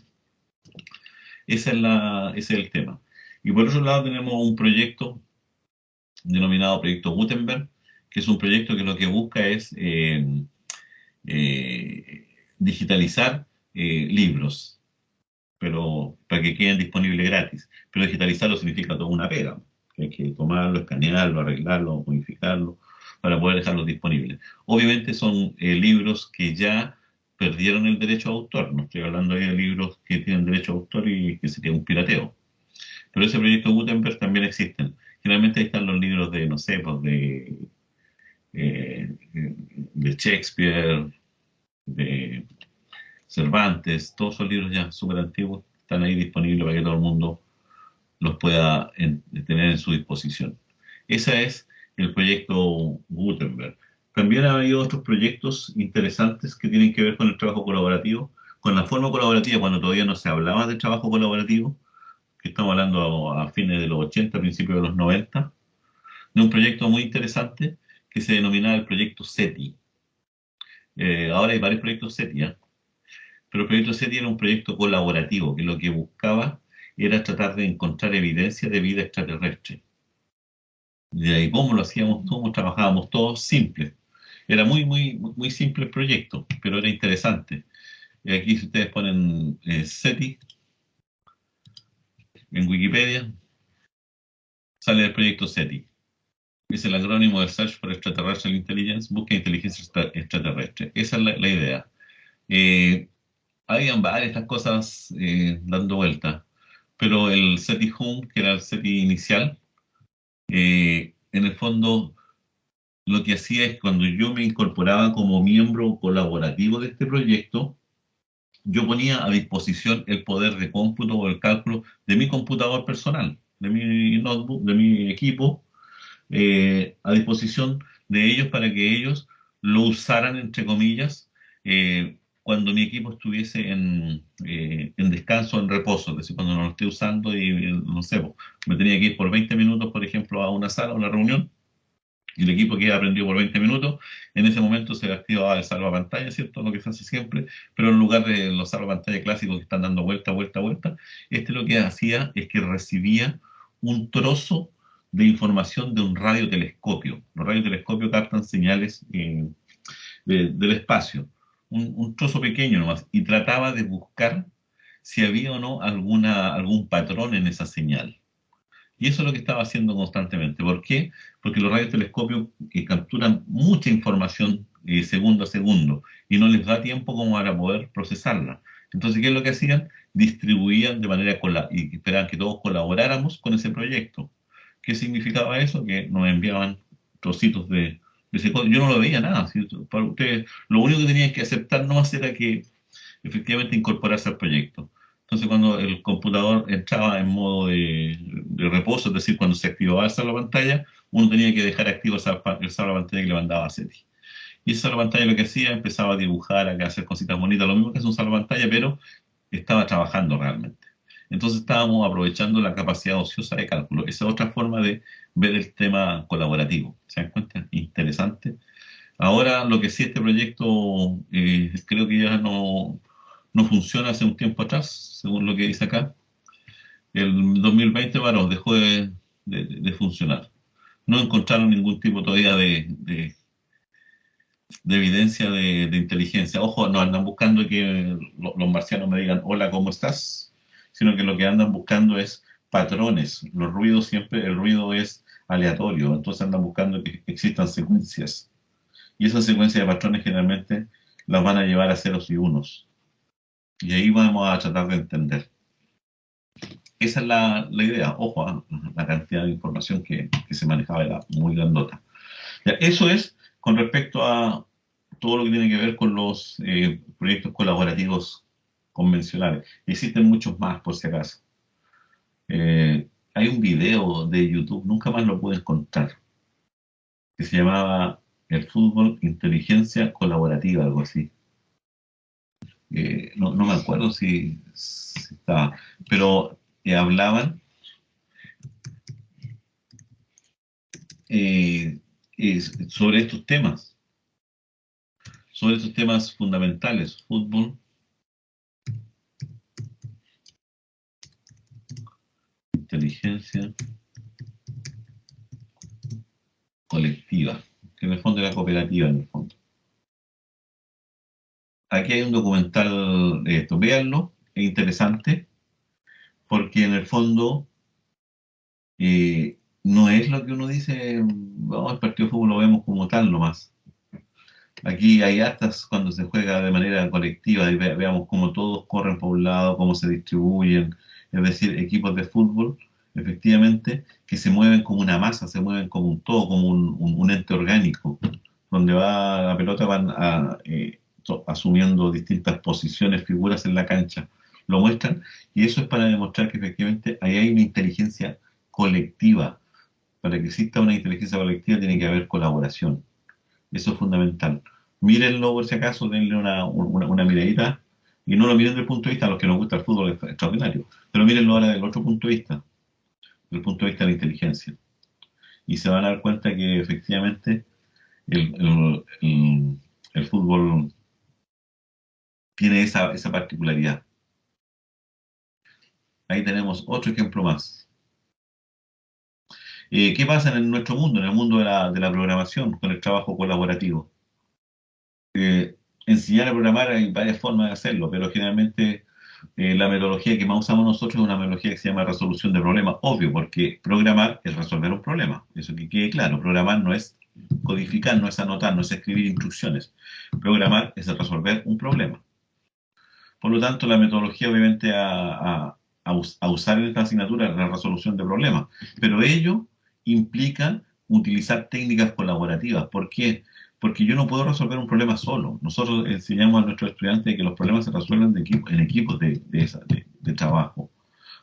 Ese es el tema. Y por otro lado tenemos un proyecto denominado Proyecto Gutenberg, que es un proyecto que lo que busca es digitalizar libros, pero para que queden disponibles gratis. Pero digitalizarlo significa toda una pega. Hay que tomarlo, escanearlo, arreglarlo, modificarlo, para poder dejarlos disponibles. Obviamente son libros que ya perdieron el derecho a autor. No estoy hablando ahí de libros que tienen derecho a autor y que sería un pirateo. Pero ese proyecto Gutenberg también existen. Generalmente ahí están los libros de, no sé, pues de Shakespeare, de Cervantes, todos esos libros ya súper antiguos están ahí disponibles para que todo el mundo los pueda tener en su disposición. Ese es el proyecto Gutenberg. También ha habido otros proyectos interesantes que tienen que ver con el trabajo colaborativo, con la forma colaborativa, cuando todavía no se hablaba de trabajo colaborativo, que estamos hablando a fines de los 80, principios de los 90, de un proyecto muy interesante que se denominaba el proyecto SETI. Ahora hay varios proyectos SETI, ¿eh? Pero el proyecto SETI era un proyecto colaborativo que lo que buscaba era tratar de encontrar evidencia de vida extraterrestre. De ahí cómo lo hacíamos, cómo trabajábamos todos, simple. Era muy simple el proyecto, pero era interesante. Y aquí si ustedes ponen SETI en Wikipedia, sale el proyecto SETI. Es el acrónimo de Search for Extraterrestrial Intelligence, busca inteligencia extraterrestre. Esa es la idea. Habían varias estas cosas dando vuelta, pero el SETI Home, que era el SETI inicial, en el fondo lo que hacía es cuando yo me incorporaba como miembro colaborativo de este proyecto, yo ponía a disposición el poder de cómputo o el cálculo de mi computador personal, de mi notebook, de mi equipo, a disposición de ellos para que ellos lo usaran, entre comillas, cuando mi equipo estuviese en descanso, en reposo, es decir, cuando no lo esté usando y, no sé, me tenía que ir por 20 minutos, por ejemplo, a una sala, a una reunión, y el equipo que aprendió por 20 minutos, en ese momento se activaba el salvapantalla, ¿cierto? Lo que se hace siempre, pero en lugar de los salvapantalla clásicos que están dando vuelta, vuelta, vuelta, lo que hacía es que recibía un trozo de información de un radiotelescopio. Los radiotelescopios captan señales del espacio, un trozo pequeño nomás, y trataba de buscar si había o no algún patrón en esa señal. Y eso es lo que estaba haciendo constantemente. ¿Por qué? Porque los radiotelescopios capturan mucha información segundo a segundo y no les da tiempo como para poder procesarla. Entonces, ¿qué es lo que hacían? Distribuían de manera y esperaban que todos colaboráramos con ese proyecto. ¿Qué significaba eso? Que nos enviaban trocitos de ese código. Yo no lo veía nada. ¿Sí? Para ustedes, lo único que tenían que aceptar nomás era que efectivamente incorporarse al proyecto. Entonces, cuando el computador entraba en modo de reposo, es decir, cuando se activaba el salvapantalla, uno tenía que dejar activo el salvapantalla que le mandaba a SETI. Y ese salvapantalla lo que hacía, empezaba a dibujar, a hacer cositas bonitas, lo mismo que hace un salvapantalla, pero estaba trabajando realmente. Entonces estábamos aprovechando la capacidad ociosa de cálculo. Esa es otra forma de ver el tema colaborativo. ¿Se dan cuenta? Interesante. Ahora, lo que sí, este proyecto creo que ya no funciona hace un tiempo atrás, según lo que dice acá. El 2020 paró, dejó de funcionar. No encontraron ningún tipo todavía de evidencia de inteligencia. Ojo, no andan buscando que los marcianos me digan, hola, ¿cómo estás? Sino que lo que andan buscando es patrones. Los ruidos siempre, el ruido es aleatorio, entonces andan buscando que existan secuencias. Y esas secuencias de patrones generalmente las van a llevar a ceros y unos. Y ahí vamos a tratar de entender. Esa es la idea. Ojo, la cantidad de información que se manejaba era muy grandota. Ya, eso es con respecto a todo lo que tiene que ver con los proyectos colaborativos convencionales. Existen muchos más, por si acaso. Hay un video de YouTube, nunca más lo pude encontrar, que se llamaba El fútbol, inteligencia colaborativa, algo así. No me acuerdo si estaba, pero hablaban eh, sobre estos temas fundamentales, fútbol, inteligencia colectiva, que en el fondo era cooperativa en el fondo. Aquí hay un documental de esto, véanlo, es interesante, porque en el fondo no es lo que uno dice, vamos al partido de fútbol lo vemos como tal nomás. Aquí hay actas cuando se juega de manera colectiva y veamos cómo todos corren por un lado, cómo se distribuyen, es decir, equipos de fútbol, efectivamente, que se mueven como una masa, se mueven como un todo, como un ente orgánico, donde va la pelota van asumiendo distintas posiciones, figuras en la cancha, lo muestran, y eso es para demostrar que efectivamente ahí hay una inteligencia colectiva. Para que exista una inteligencia colectiva tiene que haber colaboración. Eso es fundamental. Mírenlo por si acaso, denle una miradita. Y no lo miren desde el punto de vista, a los que nos gusta el fútbol es extraordinario, pero mírenlo ahora desde el otro punto de vista, desde el punto de vista de la inteligencia. Y se van a dar cuenta que efectivamente el fútbol tiene esa particularidad. Ahí tenemos otro ejemplo más. ¿Qué pasa en nuestro mundo, en el mundo de la programación, con el trabajo colaborativo? Enseñar a programar hay varias formas de hacerlo, pero generalmente la metodología que más usamos nosotros es una metodología que se llama resolución de problemas, obvio, porque programar es resolver un problema. Eso que quede claro, programar no es codificar, no es anotar, no es escribir instrucciones. Programar es resolver un problema. Por lo tanto, la metodología obviamente a usar en esta asignatura es la resolución de problemas, pero ello implica utilizar técnicas colaborativas. ¿Por qué? Porque yo no puedo resolver un problema solo. Nosotros enseñamos a nuestros estudiantes que los problemas se resuelven en equipos de trabajo.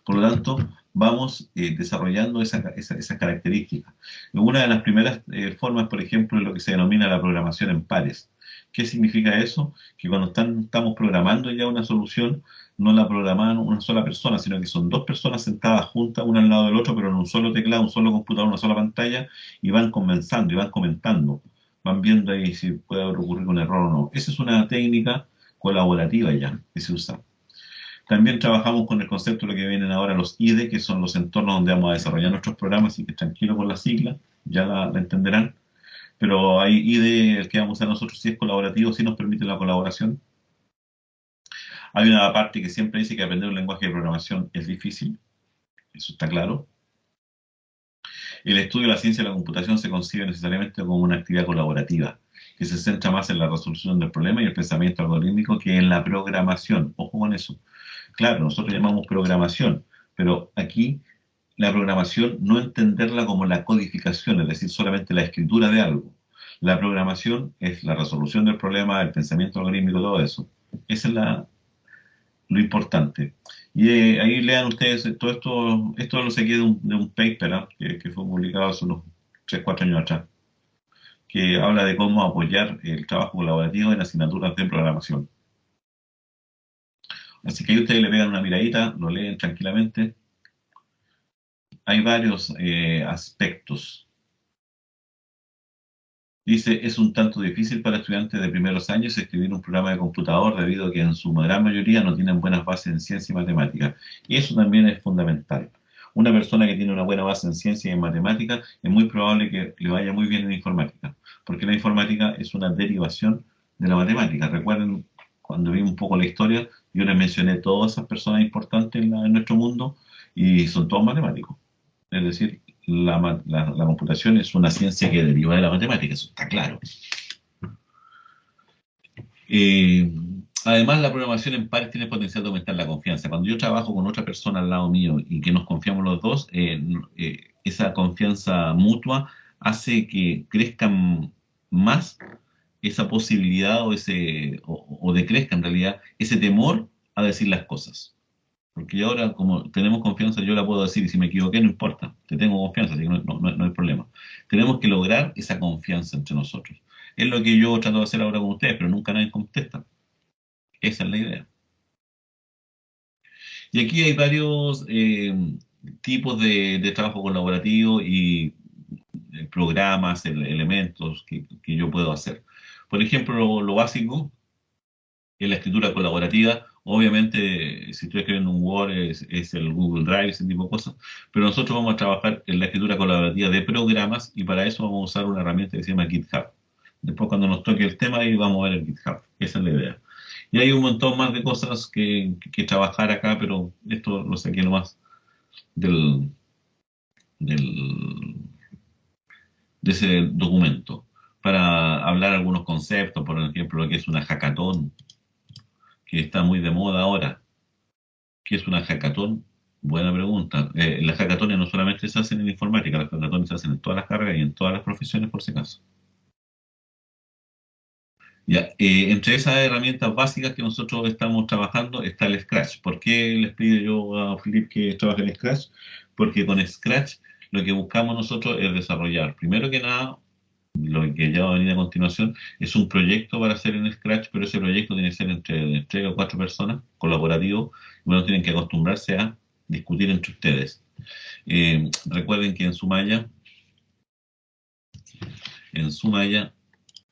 Por lo tanto, vamos desarrollando esa característica. Una de las primeras formas, por ejemplo, es lo que se denomina la programación en pares. ¿Qué significa eso? Que cuando estamos programando ya una solución, no la programan una sola persona, sino que son dos personas sentadas juntas, una al lado del otro, pero en un solo teclado, un solo computador, una sola pantalla, y van comenzando y van comentando. Van viendo ahí si puede haber ocurrido un error o no. Esa es una técnica colaborativa ya que se usa. También trabajamos con el concepto de lo que vienen ahora los IDE, que son los entornos donde vamos a desarrollar nuestros programas, así que tranquilo con la sigla, ya la entenderán. Pero hay IDE, el que vamos a usar nosotros, sí es colaborativo, sí nos permite la colaboración. Hay una parte que siempre dice que aprender un lenguaje de programación es difícil, eso está claro. El estudio de la ciencia de la computación se concibe necesariamente como una actividad colaborativa, que se centra más en la resolución del problema y el pensamiento algorítmico que en la programación. Ojo con eso. Claro, nosotros llamamos programación, pero aquí la programación no entenderla como la codificación, es decir, solamente la escritura de algo. La programación es la resolución del problema, el pensamiento algorítmico, todo eso. Esa es lo importante. Y ahí lean ustedes todo esto lo saqué de un paper, ¿no? que fue publicado hace unos 3, 4 años atrás, que habla de cómo apoyar el trabajo colaborativo en asignaturas de programación. Así que ahí ustedes le pegan una miradita, lo leen tranquilamente. Hay varios aspectos. Dice, es un tanto difícil para estudiantes de primeros años escribir un programa de computador debido a que en su gran mayoría no tienen buenas bases en ciencia y matemática. Y eso también es fundamental. Una persona que tiene una buena base en ciencia y en matemática es muy probable que le vaya muy bien en informática, porque la informática es una derivación de la matemática. Recuerden, cuando vi un poco la historia, yo les mencioné todas esas personas importantes en nuestro mundo y son todos matemáticos. Es decir, la computación es una ciencia que deriva de la matemática, eso está claro. Eh, Además, la programación en pares tiene el potencial de aumentar la confianza. Cuando yo trabajo con otra persona al lado mío y que nos confiamos los dos, esa confianza mutua hace que crezcan más esa posibilidad o decrezca en realidad ese temor a decir las cosas. Porque yo ahora, como tenemos confianza, yo la puedo decir y si me equivoqué no importa, te tengo confianza, así que no hay problema. Tenemos que lograr esa confianza entre nosotros. Es lo que yo trato de hacer ahora con ustedes, pero nunca nadie contesta. Esa es la idea. Y aquí hay varios tipos de trabajo colaborativo y programas, elementos que yo puedo hacer. Por ejemplo, lo básico es la escritura colaborativa. Obviamente, si estoy escribiendo un Word, es el Google Drive, ese tipo de cosas. Pero nosotros vamos a trabajar en la escritura colaborativa de programas y para eso vamos a usar una herramienta que se llama GitHub. Después, cuando nos toque el tema, ahí vamos a ver el GitHub. Esa es la idea. Y hay un montón más de cosas que trabajar acá, pero esto lo saqué nomás del, del, de ese documento. Para hablar algunos conceptos, por ejemplo, lo que es una hackathon, que está muy de moda ahora. ¿Qué es una hackathon? Buena pregunta. Las hackatones no solamente se hacen en informática, las hackatones se hacen en todas las carreras y en todas las profesiones, por si acaso. Ya, entre esas herramientas básicas que nosotros estamos trabajando está el Scratch. ¿Por qué les pido yo a Philip que trabaje en Scratch? Porque con Scratch lo que buscamos nosotros es desarrollar, primero que nada, lo que ya va a venir a continuación, es un proyecto para hacer en Scratch, pero ese proyecto tiene que ser entre 3 o 4 personas, colaborativo, y bueno, tienen que acostumbrarse a discutir entre ustedes. Recuerden que en su malla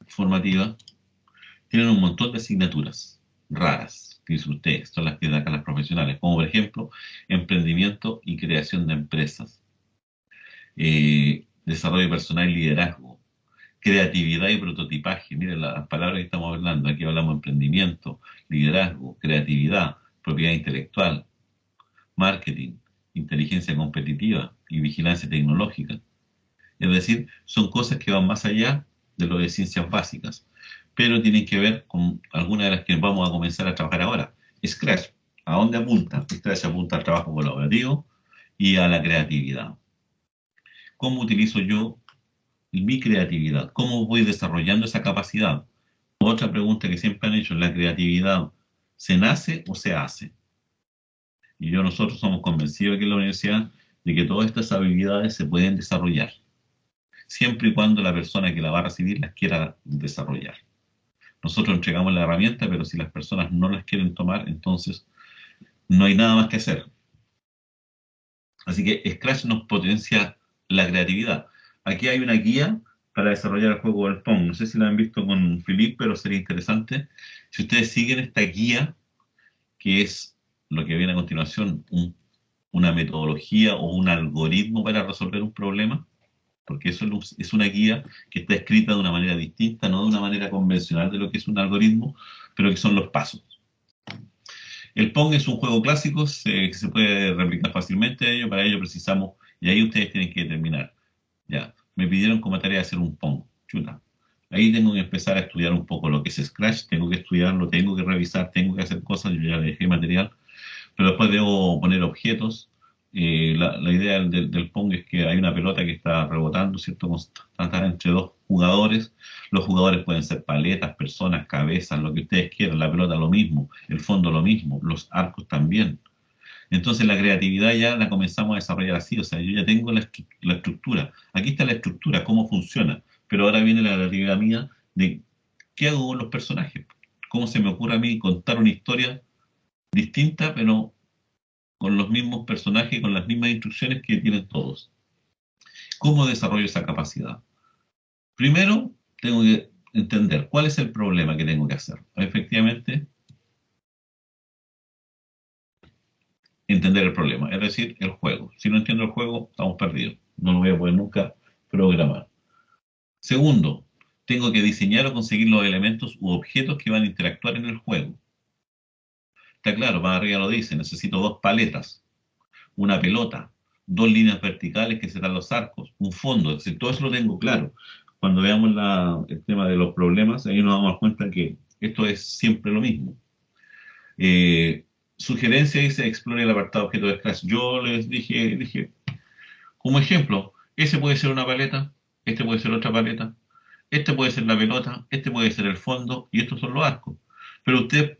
formativa, tienen un montón de asignaturas raras que dicen ustedes, son las que dan acá las profesionales, como por ejemplo, emprendimiento y creación de empresas, desarrollo personal y liderazgo, creatividad y prototipaje. Miren las palabras que estamos hablando. Aquí hablamos de emprendimiento, liderazgo, creatividad, propiedad intelectual, marketing, inteligencia competitiva y vigilancia tecnológica. Es decir, son cosas que van más allá de lo de ciencias básicas, pero tienen que ver con algunas de las que vamos a comenzar a trabajar ahora. Scratch, ¿a dónde apunta? Scratch apunta al trabajo colaborativo y a la creatividad. ¿Cómo utilizo yo mi creatividad? ¿Cómo voy desarrollando esa capacidad? Otra pregunta que siempre han hecho, ¿la creatividad se nace o se hace? Y nosotros somos convencidos aquí en la universidad de que todas estas habilidades se pueden desarrollar, siempre y cuando la persona que la va a recibir las quiera desarrollar. Nosotros entregamos la herramienta, pero si las personas no las quieren tomar, entonces no hay nada más que hacer. Así que Scratch nos potencia la creatividad. Aquí hay una guía para desarrollar el juego del Pong. No sé si la han visto con Philip, pero sería interesante. Si ustedes siguen esta guía, que es lo que viene a continuación, una metodología o un algoritmo para resolver un problema, porque eso es una guía que está escrita de una manera distinta, no de una manera convencional de lo que es un algoritmo, pero que son los pasos. El Pong es un juego clásico que se puede replicar fácilmente, para ello precisamos, y ahí ustedes tienen que determinar. Ya, me pidieron como tarea hacer un Pong, chuta. Ahí tengo que empezar a estudiar un poco lo que es Scratch, tengo que estudiarlo, tengo que revisar, tengo que hacer cosas, yo ya le dejé material, pero después debo poner objetos. La idea del Pong es que hay una pelota que está rebotando, ¿cierto? Está entre dos jugadores. Los jugadores pueden ser paletas, personas, cabezas, lo que ustedes quieran. La pelota lo mismo, el fondo lo mismo, los arcos también. Entonces la creatividad ya la comenzamos a desarrollar así, o sea, yo ya tengo la estructura. Aquí está la estructura, cómo funciona. Pero ahora viene la creatividad mía de qué hago con los personajes. Cómo se me ocurre a mí contar una historia distinta, pero con los mismos personajes y con las mismas instrucciones que tienen todos. ¿Cómo desarrollo esa capacidad? Primero, tengo que entender cuál es el problema que tengo que hacer. Efectivamente, entender el problema, es decir, el juego. Si no entiendo el juego, estamos perdidos. No lo voy a poder nunca programar. Segundo, tengo que diseñar o conseguir los elementos u objetos que van a interactuar en el juego. Está claro, más arriba lo dice, necesito 2 paletas, una pelota, 2 líneas verticales que serán los arcos, un fondo, es decir, todo eso lo tengo claro. Cuando veamos el tema de los problemas, ahí nos damos cuenta que esto es siempre lo mismo. Sugerencia dice, explore el apartado objeto de Scratch. Yo les dije, como ejemplo, ese puede ser una paleta, este puede ser otra paleta, este puede ser la pelota, este puede ser el fondo y estos son los arcos. Pero usted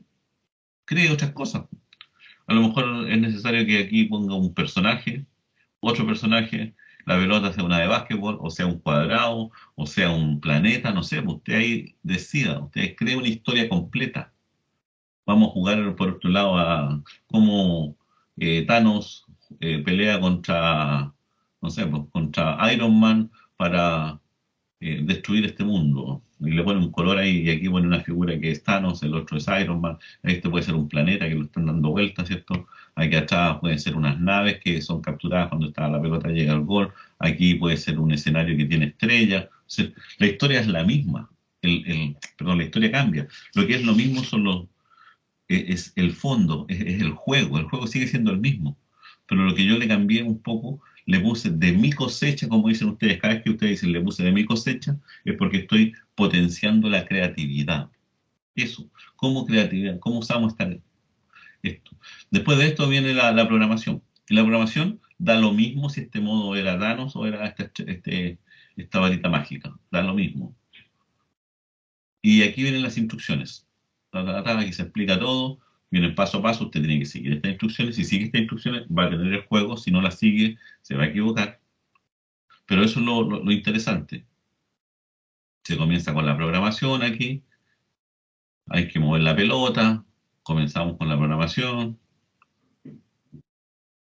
cree otras cosas. A lo mejor es necesario que aquí ponga un personaje, otro personaje, la pelota sea una de básquetbol, o sea un cuadrado, o sea un planeta, no sé, usted ahí decida, usted cree una historia completa. Vamos a jugar por otro lado a cómo Thanos pelea contra, no sé, pues, contra Iron Man para destruir este mundo. Y le pone un color ahí, y aquí pone una figura que es Thanos, el otro es Iron Man, este puede ser un planeta que lo están dando vueltas, ¿cierto? Aquí atrás pueden ser unas naves que son capturadas cuando está la pelota llega al gol, aquí puede ser un escenario que tiene estrellas. O sea, la historia es la misma, perdón, la historia cambia. Lo que es lo mismo son es el fondo, es el juego sigue siendo el mismo, pero lo que yo le cambié un poco, le puse de mi cosecha, como dicen ustedes, cada vez que ustedes dicen le puse de mi cosecha, es porque estoy potenciando la creatividad. Eso, ¿cómo creatividad? ¿Cómo usamos esto? Después de esto viene la programación. Y la programación da lo mismo si este modo era Thanos o era esta varita mágica, da lo mismo. Y aquí vienen las instrucciones. Aquí se explica todo, viene paso a paso, usted tiene que seguir estas instrucciones. Si sigue estas instrucciones, va a tener el juego. Si no las sigue, se va a equivocar. Pero eso es lo interesante. Se comienza con la programación aquí. Hay que mover la pelota. Comenzamos con la programación.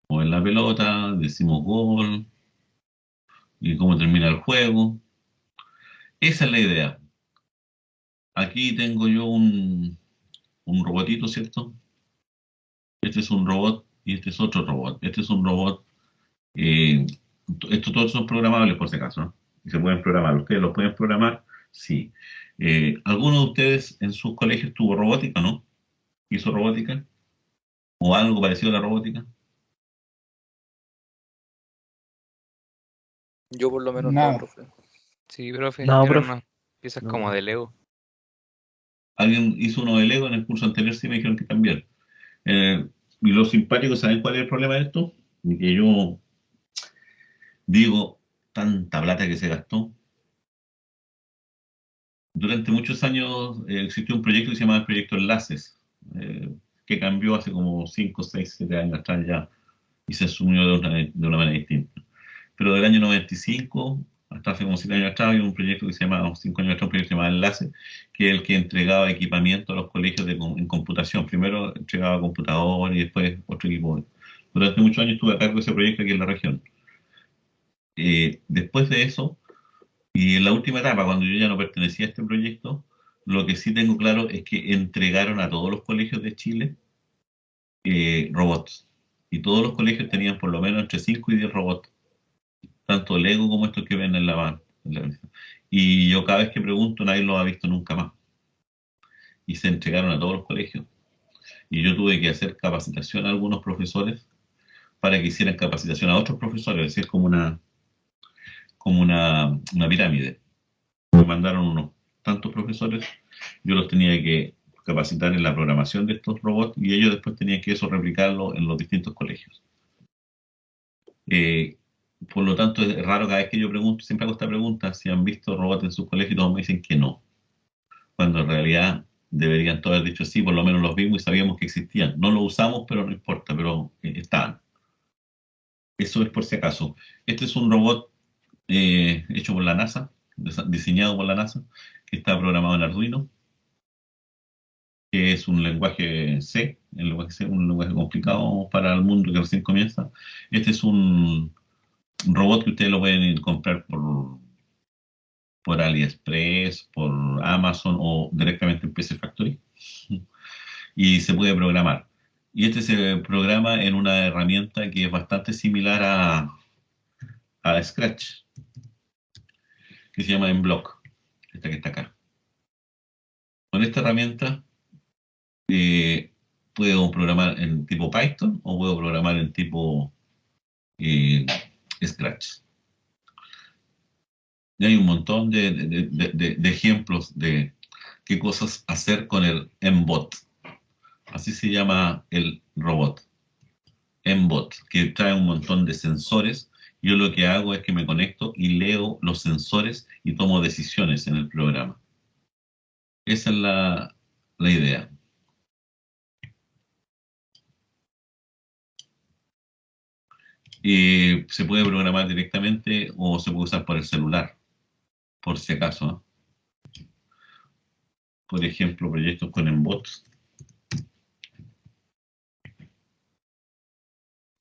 Mover la pelota, decimos gol. Y cómo termina el juego. Esa es la idea. Aquí tengo yo un robotito, ¿cierto? Este es un robot y este es otro robot. Este es un robot. Eh, Estos todos son programables por si acaso, ¿no? Y se pueden programar. ¿Ustedes los pueden programar? Sí. ¿Alguno de ustedes en sus colegios tuvo robótica, no? ¿Hizo robótica? ¿O algo parecido a la robótica? Yo por lo menos no, Nada. profe. Sí, profe, No, eran profe. unas piezas No. como de Lego. ¿Alguien hizo uno de Lego en el curso anterior? Sí, me dijeron que también. Y los simpáticos, ¿saben cuál es el problema de esto? Que yo digo, tanta plata que se gastó. Durante muchos años existió un proyecto que se llamaba el Proyecto Enlaces, eh, que cambió hace como 5, 6, 7 años atrás ya y se asumió de una manera distinta. Pero del año 95 hasta hace como 7 años atrás había un proyecto que se llamaba, 5 años atrás, un proyecto que se llamaba Enlace, que es el que entregaba equipamiento a los colegios en computación. Primero entregaba computador y después otro equipo. Durante muchos años estuve a cargo de ese proyecto aquí en la región. Después de eso, y en la última etapa, cuando yo ya no pertenecía a este proyecto, lo que sí tengo claro es que entregaron a todos los colegios de Chile robots. Y todos los colegios tenían por lo menos entre 5 y 10 robots, tanto Lego como estos que ven en la van. Y yo cada vez que pregunto, nadie los ha visto nunca más. Y se entregaron a todos los colegios. Y yo tuve que hacer capacitación a algunos profesores para que hicieran capacitación a otros profesores. Es decir, como una pirámide. Me mandaron unos tantos profesores, yo los tenía que capacitar en la programación de estos robots y ellos después tenían que eso replicarlo en los distintos colegios. Eh, por lo tanto, es raro cada vez que yo pregunto, siempre hago esta pregunta, si han visto robots en sus colegios y todos me dicen que no, cuando en realidad deberían todos haber dicho sí, por lo menos los vimos y sabíamos que existían. No lo usamos, pero no importa, pero estaban. Eso es por si acaso. Este es un robot hecho por la NASA, diseñado por la NASA, que está programado en Arduino. que es un lenguaje C, el lenguaje C, un lenguaje complicado para el mundo que recién comienza. Este es un robot que ustedes lo pueden comprar por AliExpress, por Amazon o directamente en PC Factory. Y se puede programar. Y este se programa en una herramienta que es bastante similar a Scratch, que se llama Mblock, esta que está acá. Con esta herramienta puedo programar en tipo Python o puedo programar en tipo Scratch. Y hay un montón de ejemplos de qué cosas hacer con el Mbot. Así se llama el robot. Mbot, que trae un montón de sensores. Yo lo que hago es que me conecto y leo los sensores y tomo decisiones en el programa. Esa es la idea. Se puede programar directamente o se puede usar por el celular, por si acaso, ¿no? Por ejemplo, proyectos con Mbots.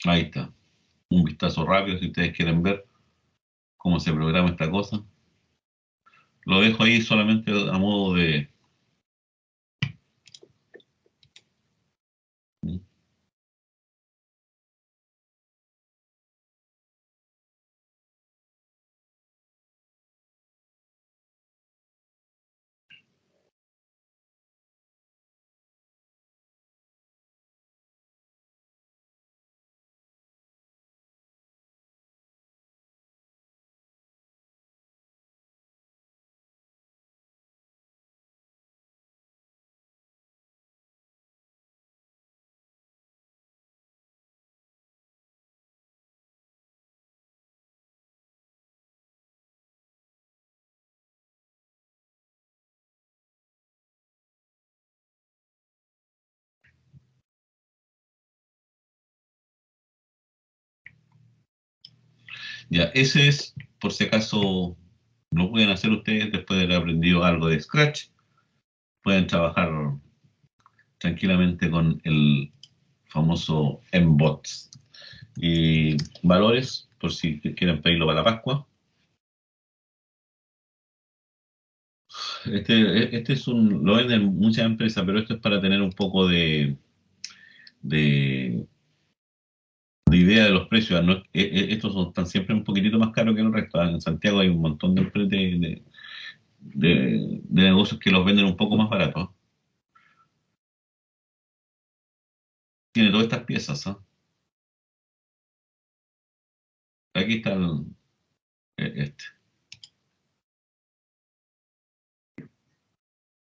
Ahí está. Un vistazo rápido si ustedes quieren ver cómo se programa esta cosa. Lo dejo ahí solamente a modo de... Ya, ese es, por si acaso lo pueden hacer ustedes después de haber aprendido algo de Scratch. Pueden trabajar tranquilamente con el famoso Mbots. Y valores, por si quieren pedirlo para la Pascua. Este es lo venden muchas empresas, pero esto es para tener un poco de idea de los precios. No, estos están siempre un poquitito más caros que el resto. En Santiago hay un montón de negocios que los venden un poco más baratos. Tiene todas estas piezas, ¿ah? Aquí está este.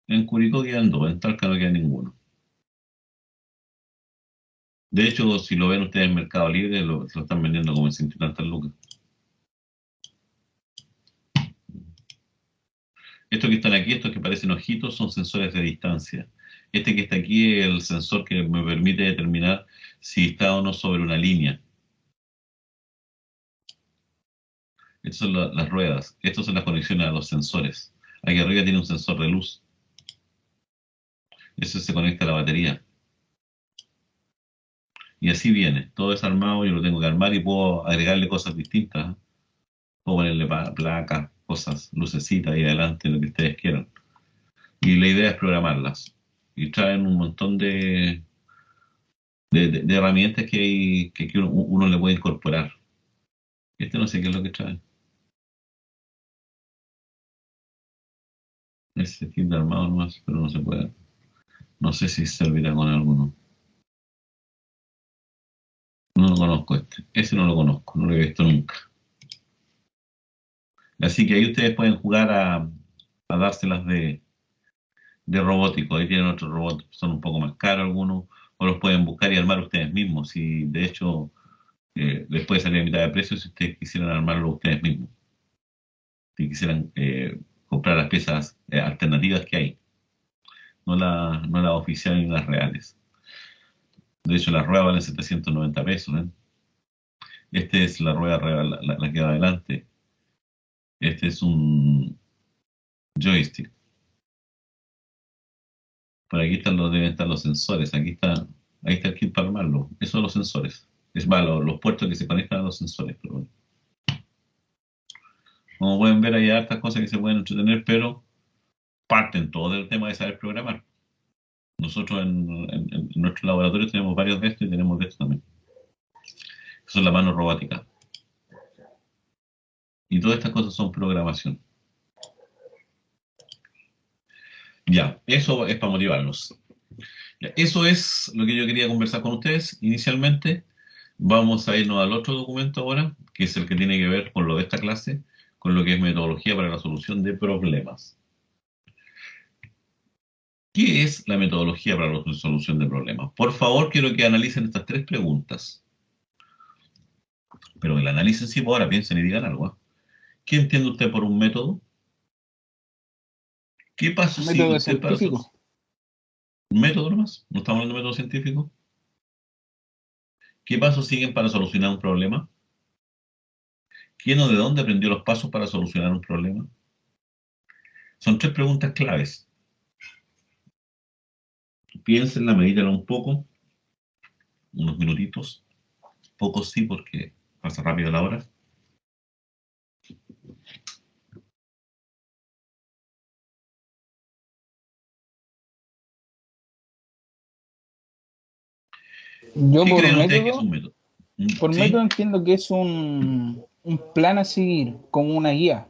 En Curicó quedan dos, en Talca no queda ninguno. De hecho, si lo ven ustedes en Mercado Libre, lo están vendiendo como en 100 y tantas lucas. Estos que están aquí, estos que parecen ojitos, son sensores de distancia. Este que está aquí es el sensor que me permite determinar si está o no sobre una línea. Estas son las ruedas. Estas son las conexiones a los sensores. Aquí arriba tiene un sensor de luz. Eso se conecta a la batería. Y así viene. Todo desarmado, yo lo tengo que armar y puedo agregarle cosas distintas, ¿eh? Puedo ponerle placas, cosas, lucecitas ahí adelante, lo que ustedes quieran. Y la idea es programarlas. Y traen un montón de herramientas que uno le puede incorporar. Este no sé qué es lo que trae. Ese kit de armado nomás, pero no se puede. No sé si servirá con alguno. No lo conozco este. Ese no lo conozco, no lo he visto nunca. Así que ahí ustedes pueden jugar a dárselas de robótico. Ahí tienen otros robots, son un poco más caros algunos, o los pueden buscar y armar ustedes mismos. Si de hecho les puede salir a mitad de precio si ustedes quisieran armarlo ustedes mismos. Si quisieran comprar las piezas alternativas que hay, no las oficiales ni las reales. De hecho, las ruedas valen 790 pesos, ¿eh? Esta es la rueda, la que va adelante. Este es un joystick. Por aquí deben estar los sensores. Ahí está el kit para armarlo. Esos son los sensores. Es más, los puertos que se conectan a los sensores. Pero bueno. Como pueden ver, hay hartas cosas que se pueden entretener, pero parten todo del tema de saber programar. Nosotros en nuestro laboratorio tenemos varios de estos y tenemos de estos también. Eso es la mano robótica. Y todas estas cosas son programación. Ya, eso es para motivarlos. Ya, eso es lo que yo quería conversar con ustedes inicialmente. Vamos a irnos al otro documento ahora, que es el que tiene que ver con lo de esta clase, con lo que es metodología para la solución de problemas. ¿Qué es la metodología para la solución de problemas? Por favor, quiero que analicen estas tres preguntas. Pero que la analicen sí, por ahora piensen y digan algo. ¿Eh? ¿Qué entiende usted por un método? ¿Qué pasos Un sigue método usted para científico. ¿Un método nomás? ¿No estamos hablando de método científico? ¿Qué pasos siguen para solucionar un problema? ¿Quién o de dónde aprendió los pasos para solucionar un problema? Son tres preguntas claves. Piénsenla, medítenla un poco, unos minutitos. Pocos sí, porque pasa rápido la hora. Yo ¿Qué por creen ustedes que es método, un método? por ¿Sí? método entiendo que es un plan a seguir, como una guía.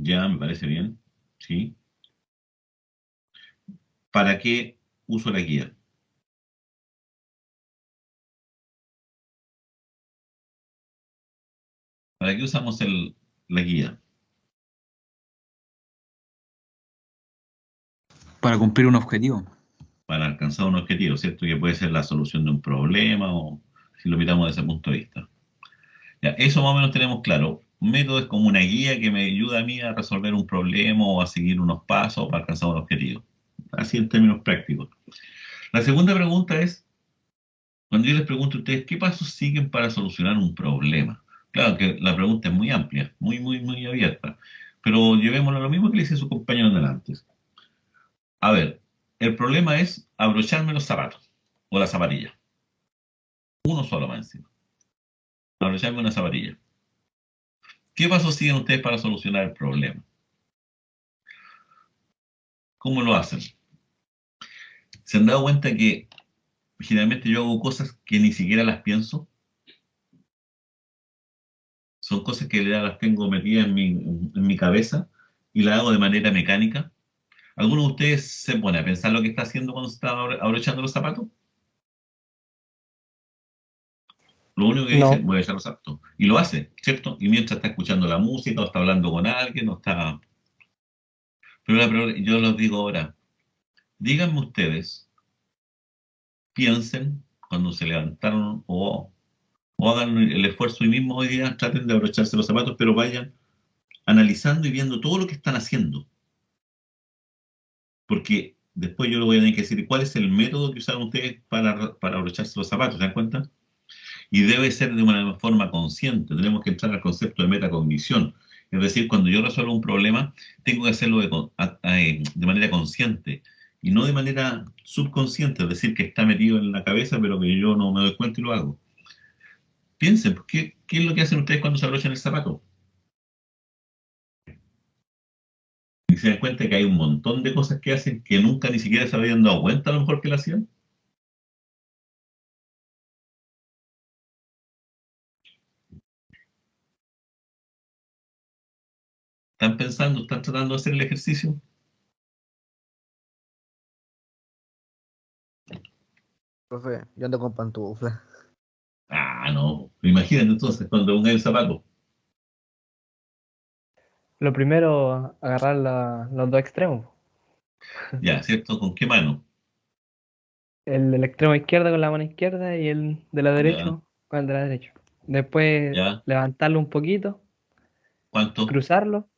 Ya, me parece bien. ¿Sí? ¿Para qué uso la guía? ¿Para qué usamos la guía? Para cumplir un objetivo. Para alcanzar un objetivo, ¿cierto? Que puede ser la solución de un problema o si lo miramos desde ese punto de vista. Ya, eso más o menos tenemos claro. Un método es como una guía que me ayuda a mí a resolver un problema o a seguir unos pasos para alcanzar un objetivo. Así en términos prácticos. La segunda pregunta es, cuando yo les pregunto a ustedes, ¿qué pasos siguen para solucionar un problema? Claro que la pregunta es muy amplia, muy abierta. Pero llevémoslo a lo mismo que le hice a su compañero delante. A ver, el problema es abrocharme los zapatos o la zapatilla. Uno solo más encima. Abrocharme una zapatilla. ¿Qué pasos siguen ustedes para solucionar el problema? ¿Cómo lo hacen? ¿Se han dado cuenta que generalmente yo hago cosas que ni siquiera las pienso? Son cosas que ya las tengo metidas en mi cabeza y las hago de manera mecánica. ¿Alguno de ustedes se pone a pensar lo que está haciendo cuando se está abrochando los zapatos? Lo único que dice, No, voy a echar los zapatos. Y lo hace, ¿cierto? Y mientras está escuchando la música o está hablando con alguien o está... Pero yo les digo ahora, díganme ustedes, piensen cuando se levantaron o hagan el esfuerzo hoy mismo, hoy día, traten de abrocharse los zapatos, pero vayan analizando y viendo todo lo que están haciendo. Porque después yo le voy a tener que decir cuál es el método que usaron ustedes para abrocharse los zapatos, ¿se dan cuenta? Y debe ser de una forma consciente. Tenemos que entrar al concepto de metacognición. Es decir, cuando yo resuelvo un problema, tengo que hacerlo de manera consciente y no de manera subconsciente, es decir, que está metido en la cabeza, pero que yo no me doy cuenta y lo hago. Piensen, ¿qué es lo que hacen ustedes cuando se abrochan el zapato? Y se dan cuenta que hay un montón de cosas que hacen que nunca ni siquiera se habían dado cuenta a lo mejor que lo hacían. ¿Están pensando, están tratando de hacer el ejercicio? Profe, yo ando con pantufla. Ah, no. Imagínate entonces cuando pongan el zapato. lo primero, agarrar los dos extremos. Ya, ¿cierto? ¿Con qué mano? El del extremo izquierdo con la mano izquierda y el de la Ya, derecha con el de la derecha. Después ya. levantarlo un poquito, ¿Cuánto? cruzarlo,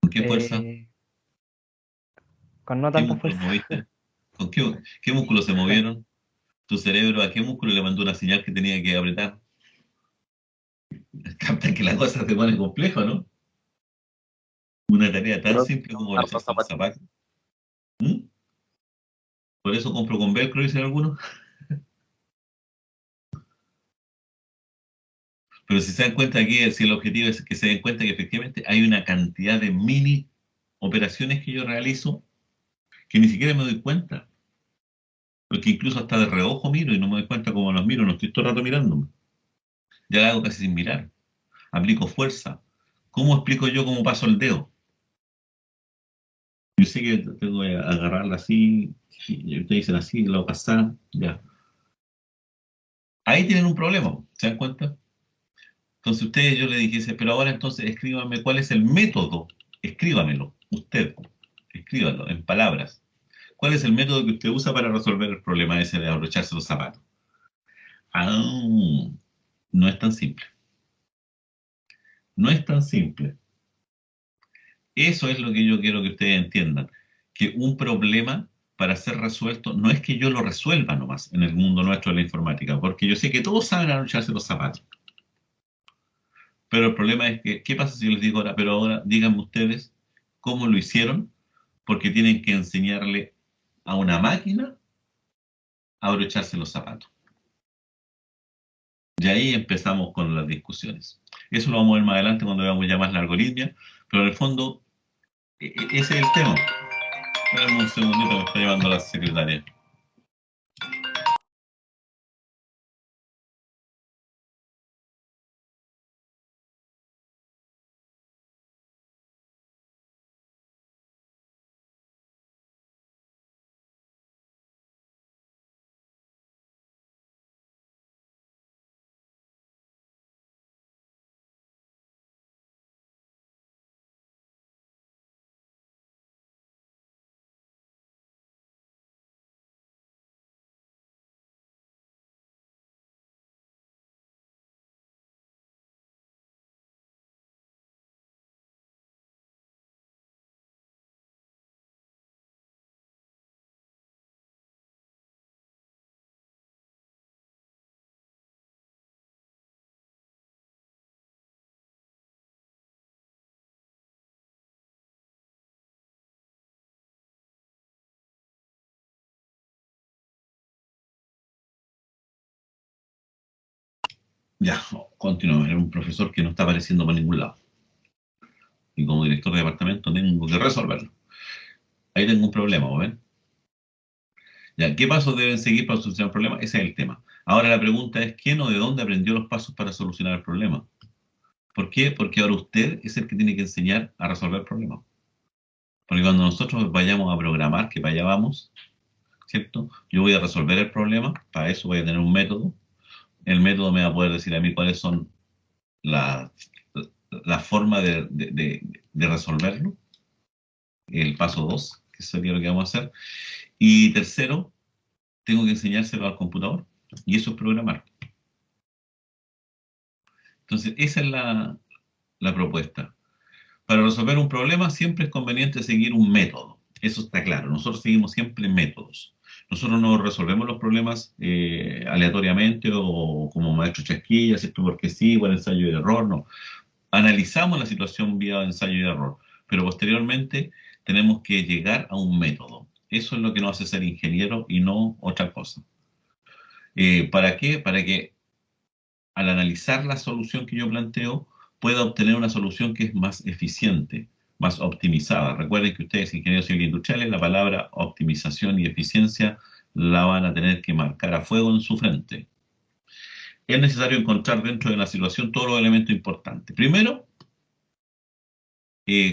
¿Con qué fuerza? eh, con no ¿Qué tanta músculos fuerza. moviste? ¿Qué músculos se movieron? ¿Tu cerebro a qué músculo le mandó una señal que tenía que apretar? Captan que la cosa se pone compleja, ¿no? Una tarea tan Pero simple como harta abrochar los zapatilla. zapatos. ¿Mm? Por eso compro con velcro, dicen algunos. Pero si se dan cuenta aquí, si el objetivo es que se den cuenta que efectivamente hay una cantidad de mini operaciones que yo realizo que ni siquiera me doy cuenta. Porque incluso hasta de reojo miro y no me doy cuenta cómo los miro, no estoy todo el rato mirándome. Ya lo hago casi sin mirar. Aplico fuerza. ¿Cómo explico yo cómo paso el dedo? Yo sé que tengo que agarrarla así, y ustedes dicen así, lo pasar, ya. Ahí tienen un problema, ¿se dan cuenta? Entonces ustedes, yo le dijese, pero ahora entonces escríbame cuál es el método, escríbamelo, usted, escríbalo en palabras. ¿Cuál es el método que usted usa para resolver el problema ese de abrocharse los zapatos? Ah, no es tan simple. No es tan simple. Eso es lo que yo quiero que ustedes entiendan, que un problema para ser resuelto no es que yo lo resuelva nomás en el mundo nuestro de la informática, porque yo sé que todos saben abrocharse los zapatos. Pero el problema es que, ¿qué pasa si yo les digo ahora, pero ahora díganme ustedes cómo lo hicieron? Porque tienen que enseñarle a una máquina a abrocharse los zapatos. Y ahí empezamos con las discusiones. Eso lo vamos a ver más adelante cuando veamos ya más la algoritmia, pero en el fondo, ese es el tema. Espérame un segundito, me está llevando la secretaria. Ya, continuamos. Era un profesor que no está apareciendo por ningún lado. Y como director de departamento tengo que resolverlo. Ahí tengo un problema, ¿ven? Ya, ¿qué pasos deben seguir para solucionar el problema? Ese es el tema. Ahora la pregunta es, ¿quién o de dónde aprendió los pasos para solucionar el problema? ¿Por qué? Porque ahora usted es el que tiene que enseñar a resolver el problema. Porque cuando nosotros vayamos a programar, que para allá vamos, ¿cierto? Yo voy a resolver el problema, para eso voy a tener un método. El método me va a poder decir a mí cuáles son las formas de resolverlo. El paso 2, que sería lo que vamos a hacer. Y tercero, tengo que enseñárselo al computador. Y eso es programar. Entonces, esa es la propuesta. Para resolver un problema siempre es conveniente seguir un método. Eso está claro. Nosotros seguimos siempre métodos. Nosotros no resolvemos los problemas aleatoriamente o como maestro chasquilla, ¿cierto? Porque sí, o el ensayo y error, no. Analizamos la situación vía ensayo y error, pero posteriormente tenemos que llegar a un método. Eso es lo que nos hace ser ingeniero y no otra cosa. ¿Para qué? Para que al analizar la solución que yo planteo, pueda obtener una solución que es más eficiente, más optimizada. Recuerden que ustedes, ingenieros civiles industriales, la palabra optimización y eficiencia la van a tener que marcar a fuego en su frente. Es necesario encontrar dentro de la situación todos los elementos importantes. Primero,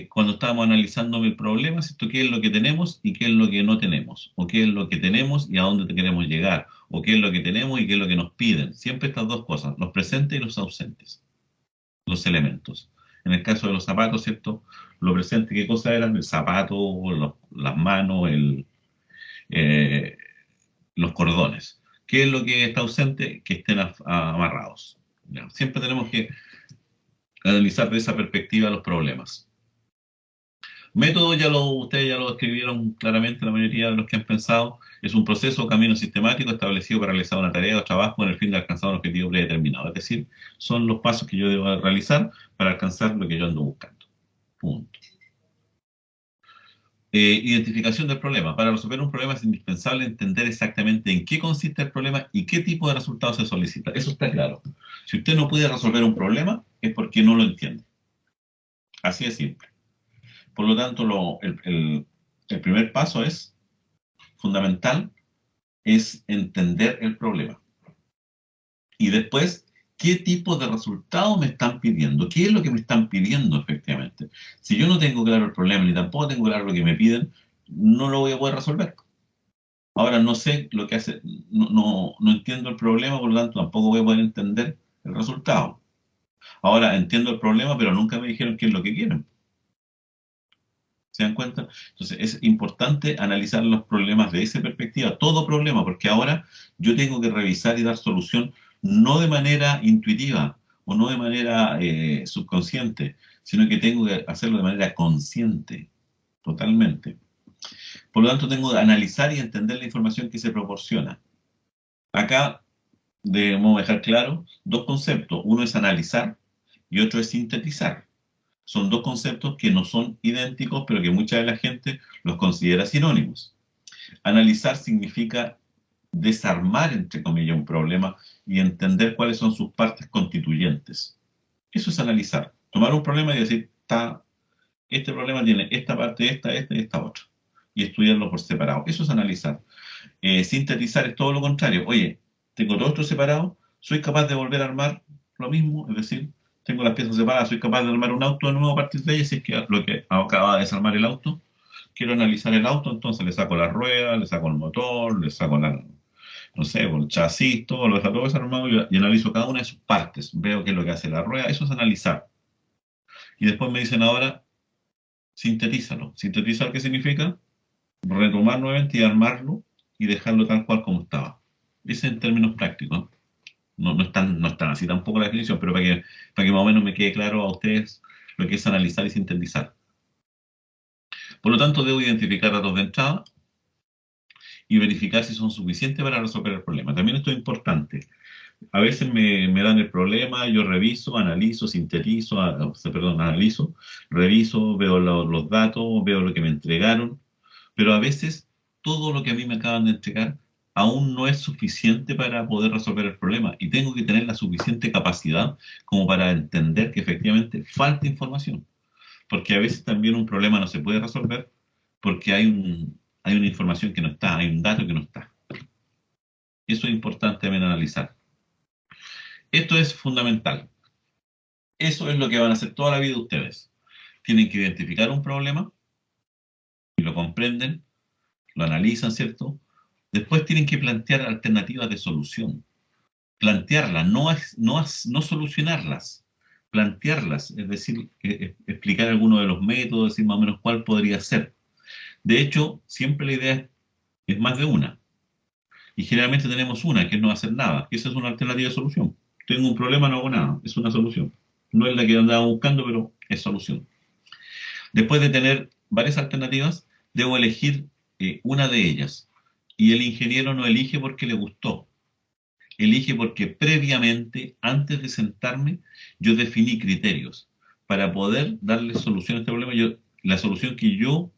cuando estábamos analizando el problema, ¿cierto? ¿Qué es lo que tenemos y qué es lo que no tenemos? O qué es lo que tenemos y a dónde queremos llegar. O qué es lo que tenemos y qué es lo que nos piden. Siempre estas dos cosas, los presentes y los ausentes, los elementos. En el caso de los zapatos, ¿cierto? Lo presente, ¿qué cosa eran? El zapato, las manos, los cordones. ¿Qué es lo que está ausente? Que estén amarrados. ¿Ya? Siempre tenemos que analizar de esa perspectiva los problemas. Método, ustedes ya lo describieron claramente la mayoría de los que han pensado, es un proceso o camino sistemático establecido para realizar una tarea o trabajo con el fin de alcanzar un objetivo predeterminado. Es decir, son los pasos que yo debo realizar para alcanzar lo que yo ando buscando. Punto. Identificación del problema. Para resolver un problema es indispensable entender exactamente en qué consiste el problema y qué tipo de resultado se solicita. Eso está claro. Si usted no puede resolver un problema, es porque no lo entiende. Así de simple. Por lo tanto, el primer paso es fundamental, es entender el problema. Y después, ¿qué tipo de resultado me están pidiendo? ¿Qué es lo que me están pidiendo efectivamente? Si yo no tengo claro el problema, ni tampoco tengo claro lo que me piden, no lo voy a poder resolver. Ahora no sé lo que hace, no entiendo el problema, por lo tanto tampoco voy a poder entender el resultado. Ahora entiendo el problema, pero nunca me dijeron qué es lo que quieren. ¿Se dan cuenta? Entonces es importante analizar los problemas de esa perspectiva, todo problema, porque ahora yo tengo que revisar y dar solución no de manera intuitiva o no de manera subconsciente, sino que tengo que hacerlo de manera consciente, totalmente. Por lo tanto, tengo que analizar y entender la información que se proporciona. Acá debemos dejar claro dos conceptos. Uno es analizar y otro es sintetizar. Son dos conceptos que no son idénticos, pero que mucha de la gente los considera sinónimos. Analizar significa desarmar, entre comillas, un problema y entender cuáles son sus partes constituyentes. Eso es analizar. Tomar un problema y decir, este problema tiene esta parte, esta y esta otra. Y estudiarlo por separado. Eso es analizar. Sintetizar es todo lo contrario. Oye, tengo todo esto separado, soy capaz de volver a armar lo mismo, es decir, tengo las piezas separadas, soy capaz de armar un auto de nuevo a partir de ellas, si es que lo que acaba de desarmar el auto, quiero analizar el auto, entonces le saco la rueda, le saco el motor, le saco no sé, el chasis, todo lo dejo desarmado y analizo cada una de sus partes, veo qué es lo que hace la rueda, eso es analizar. Y después me dicen ahora, sintetízalo. ¿Sintetizar qué significa? Retomar nuevamente y armarlo y dejarlo tal cual como estaba. Ese en términos prácticos. No es tan así tampoco la definición, pero para que más o menos me quede claro a ustedes lo que es analizar y sintetizar. Por lo tanto, debo identificar datos de entrada y verificar si son suficientes para resolver el problema. También esto es importante. A veces me dan el problema, yo reviso, analizo, sintetizo, analizo, reviso, veo los datos, veo lo que me entregaron, pero a veces todo lo que a mí me acaban de entregar aún no es suficiente para poder resolver el problema y tengo que tener la suficiente capacidad como para entender que efectivamente falta información, porque a veces también un problema no se puede resolver porque hay una información que no está, hay un dato que no está. Eso es importante también analizar. Esto es fundamental. Eso es lo que van a hacer toda la vida ustedes. Tienen que identificar un problema y lo comprenden, lo analizan, ¿cierto? Después tienen que plantear alternativas de solución. Plantearlas, no solucionarlas. Plantearlas, es decir, explicar alguno de los métodos, decir más o menos cuál podría ser. De hecho, siempre la idea es más de una. Y generalmente tenemos una, que es no hacer nada. Esa es una alternativa de solución. Tengo un problema, no hago nada. Es una solución. No es la que andaba buscando, pero es solución. Después de tener varias alternativas, debo elegir una de ellas. Y el ingeniero no elige porque le gustó. Elige porque previamente, antes de sentarme, yo definí criterios para poder darle solución a este problema. La solución que yo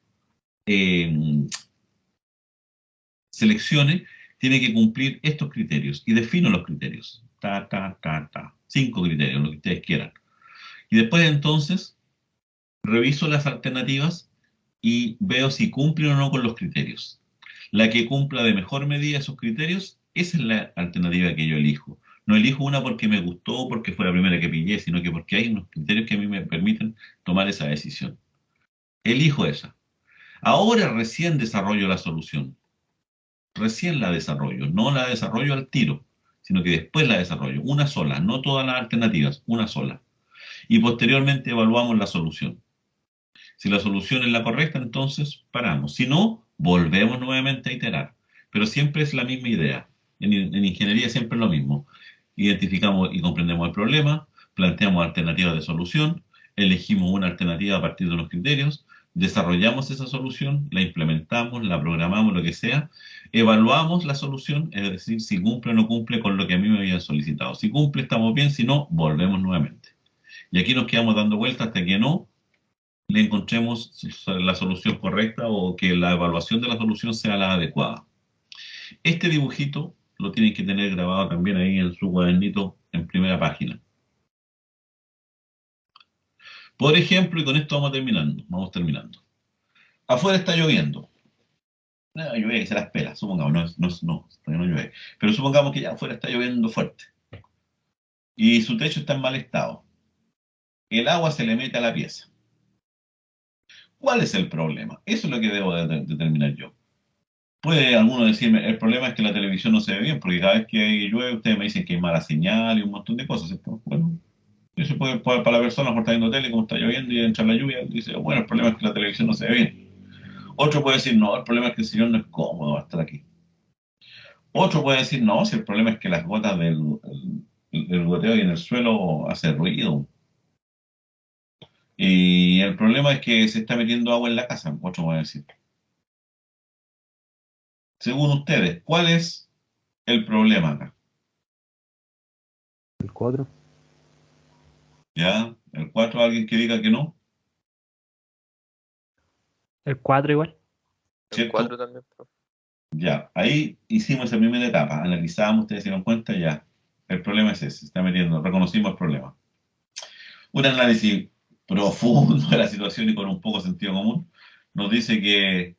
seleccione tiene que cumplir estos criterios y defino los criterios. 5 criterios, lo que ustedes quieran. Y después entonces reviso las alternativas y veo si cumplen o no con los criterios. La que cumpla de mejor medida esos criterios, esa es la alternativa que yo elijo. No elijo una porque me gustó o porque fue la primera que pillé, sino que porque hay unos criterios que a mí me permiten tomar esa decisión. Elijo esa. Ahora recién desarrollo la solución. Recién la desarrollo. No la desarrollo al tiro, sino que después la desarrollo. Una sola, no todas las alternativas, una sola. Y posteriormente evaluamos la solución. Si la solución es la correcta, entonces paramos. Si no, volvemos nuevamente a iterar. Pero siempre es la misma idea. En ingeniería siempre es lo mismo. Identificamos y comprendemos el problema, planteamos alternativas de solución, elegimos una alternativa a partir de unos criterios, desarrollamos esa solución, la implementamos, la programamos, lo que sea, evaluamos la solución, es decir, si cumple o no cumple con lo que a mí me habían solicitado. Si cumple, estamos bien, si no, volvemos nuevamente. Y aquí nos quedamos dando vueltas hasta que no le encontremos la solución correcta o que la evaluación de la solución sea la adecuada. Este dibujito lo tienen que tener grabado también ahí en su cuadernito en primera página. Por ejemplo, y con esto vamos terminando. Afuera está lloviendo. No, llueve que se la espera, supongamos, todavía no llueve. Pero supongamos que ya afuera está lloviendo fuerte. Y su techo está en mal estado. El agua se le mete a la pieza. ¿Cuál es el problema? Eso es lo que debo determinar yo. Puede alguno decirme, el problema es que la televisión no se ve bien, porque cada vez que llueve ustedes me dicen que hay mala señal y un montón de cosas, ¿cierto? Bueno, eso puede para la persona que está viendo tele, como está lloviendo y entra la lluvia, dice, bueno, el problema es que la televisión no se ve bien. Otro puede decir, no, el problema es que el sillón no es cómodo va a estar aquí. Otro puede decir, no, si el problema es que las gotas del goteo y en el suelo hace ruido. Y el problema es que se está metiendo agua en la casa, otro puede decir. Según ustedes, ¿cuál es el problema acá? El 4. ¿Ya? ¿El 4 alguien que diga que no? El 4 igual. El ¿Cierto? 4 también, profe. Ya, ahí hicimos esa primera etapa, analizamos, ustedes se dieron cuenta, ya. El problema es ese, se está metiendo, reconocimos el problema. Un análisis profundo de la situación y con un poco sentido común nos dice que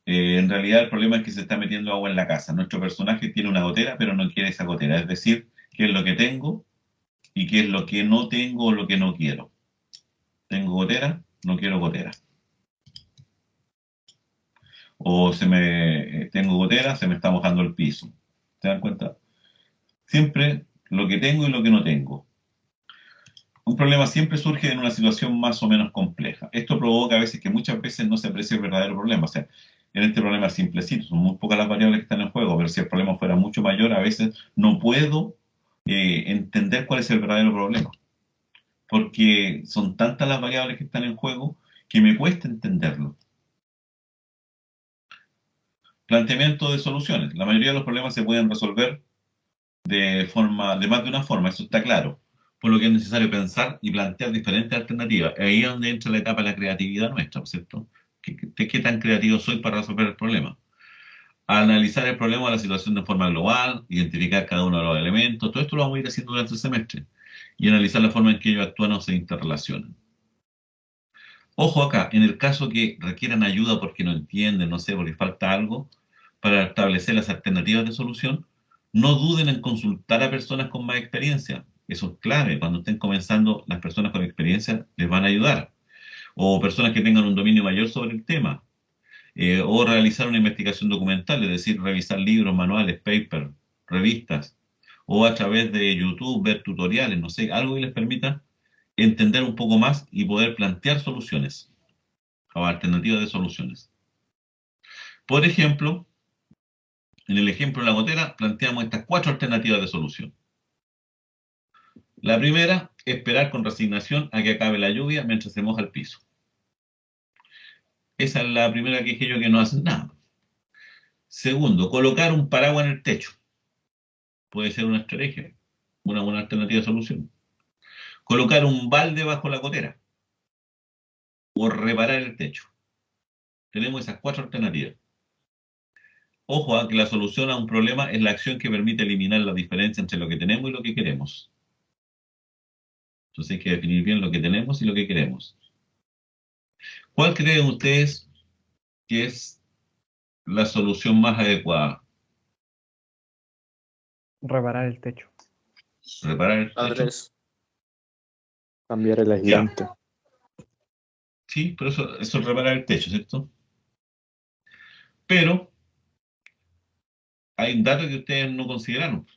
en realidad el problema es que se está metiendo agua en la casa. Nuestro personaje tiene una gotera, pero no quiere esa gotera. Es decir, qué es lo que tengo y qué es lo que no tengo o lo que no quiero. Tengo gotera, no quiero gotera. O tengo gotera, se me está mojando el piso. ¿Se dan cuenta? Siempre lo que tengo y lo que no tengo. Un problema siempre surge en una situación más o menos compleja. Esto provoca a veces que muchas veces no se aprecie el verdadero problema. O sea, en este problema simplecito, son muy pocas las variables que están en juego, pero si el problema fuera mucho mayor, a veces no puedo entender cuál es el verdadero problema. Porque son tantas las variables que están en juego que me cuesta entenderlo. Planteamiento de soluciones. La mayoría de los problemas se pueden resolver de más de una forma, eso está claro. Por lo que es necesario pensar y plantear diferentes alternativas. Ahí es donde entra la etapa de la creatividad nuestra, ¿cierto? ¿Qué tan creativo soy para resolver el problema? Analizar el problema o la situación de forma global, identificar cada uno de los elementos, todo esto lo vamos a ir haciendo durante el semestre. Y analizar la forma en que ellos actúan o se interrelacionan. Ojo acá, en el caso que requieran ayuda porque no entienden, no sé, porque falta algo, para establecer las alternativas de solución, no duden en consultar a personas con más experiencia. Eso es clave. Cuando estén comenzando, las personas con experiencia les van a ayudar. O personas que tengan un dominio mayor sobre el tema. O realizar una investigación documental, es decir, revisar libros, manuales, papers, revistas. O a través de YouTube, ver tutoriales, no sé, algo que les permita entender un poco más y poder plantear soluciones o alternativas de soluciones. Por ejemplo, en el ejemplo de la gotera, planteamos estas 4 alternativas de solución. La primera, esperar con resignación a que acabe la lluvia mientras se moja el piso. Esa es la primera que dije yo, que no hacen nada. Segundo, colocar un paraguas en el techo. Puede ser una estrategia, una buena alternativa de solución. Colocar un balde bajo la gotera. O reparar el techo. Tenemos esas 4 alternativas. Ojo a que la solución a un problema es la acción que permite eliminar la diferencia entre lo que tenemos y lo que queremos. Entonces hay que definir bien lo que tenemos y lo que queremos. ¿Cuál creen ustedes que es la solución más adecuada? Reparar el techo. ¿Reparar el techo? Andrés, Cambiar el aislante. Sí, pero eso es reparar el techo, ¿cierto? Pero hay un dato que ustedes no consideraron.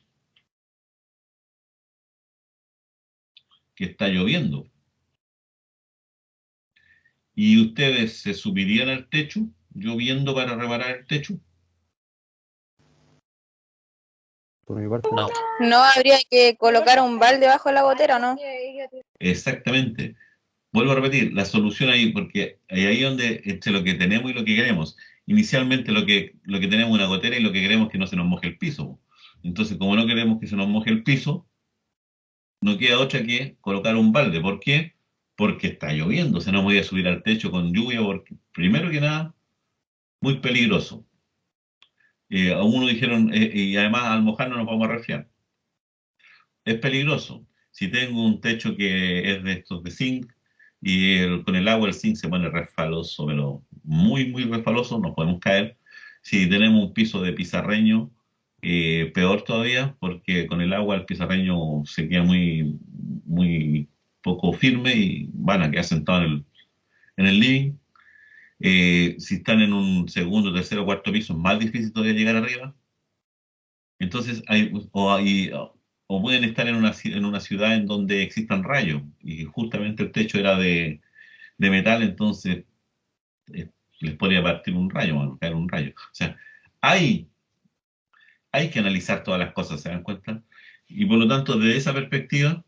Que está lloviendo. ¿Y ustedes se subirían al techo lloviendo para reparar el techo? Por mi parte, no. No habría que colocar un balde bajo la gotera, ¿no? Exactamente. Vuelvo a repetir, la solución ahí, porque ahí es donde entre lo que tenemos y lo que queremos. Inicialmente lo que tenemos es una gotera y lo que queremos es que no se nos moje el piso. Entonces, como no queremos que se nos moje el piso, no queda otra que colocar un balde. ¿Por qué? porque está lloviendo, o sea, no voy a subir al techo con lluvia, porque primero que nada, muy peligroso. A uno dijeron, y además al mojar no nos vamos a resfriar. Es peligroso. Si tengo un techo que es de estos de zinc, y con el agua el zinc se pone resbaloso, pero muy, muy resbaloso, nos podemos caer. Si tenemos un piso de pizarreño, peor todavía, porque con el agua el pizarreño se queda muy, muy poco firme y van a quedar sentados en el living. Si están en un segundo, tercero, cuarto piso, es más difícil todavía llegar arriba. Entonces, o pueden estar en una ciudad en donde existan rayos, y justamente el techo era de metal, entonces eh, les podría partir un rayo, bueno, caer un rayo. O sea, hay, hay que analizar todas las cosas, ¿se dan cuenta? Y por lo tanto, desde esa perspectiva,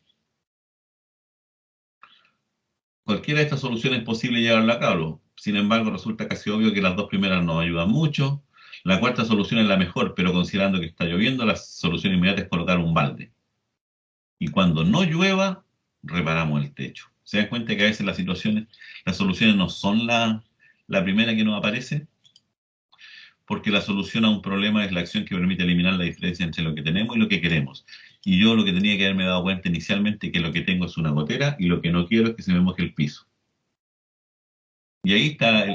cualquiera de estas soluciones es posible llevarla a cabo. Sin embargo, resulta casi obvio que las dos primeras no ayudan mucho. La cuarta solución es la mejor, pero considerando que está lloviendo, la solución inmediata es colocar un balde. Y cuando no llueva, reparamos el techo. ¿Se dan cuenta que a veces las soluciones no son la primera que nos aparece? Porque la solución a un problema es la acción que permite eliminar la diferencia entre lo que tenemos y lo que queremos. Y yo lo que tenía que haberme dado cuenta inicialmente es que lo que tengo es una gotera y lo que no quiero es que se me moje el piso. Y ahí está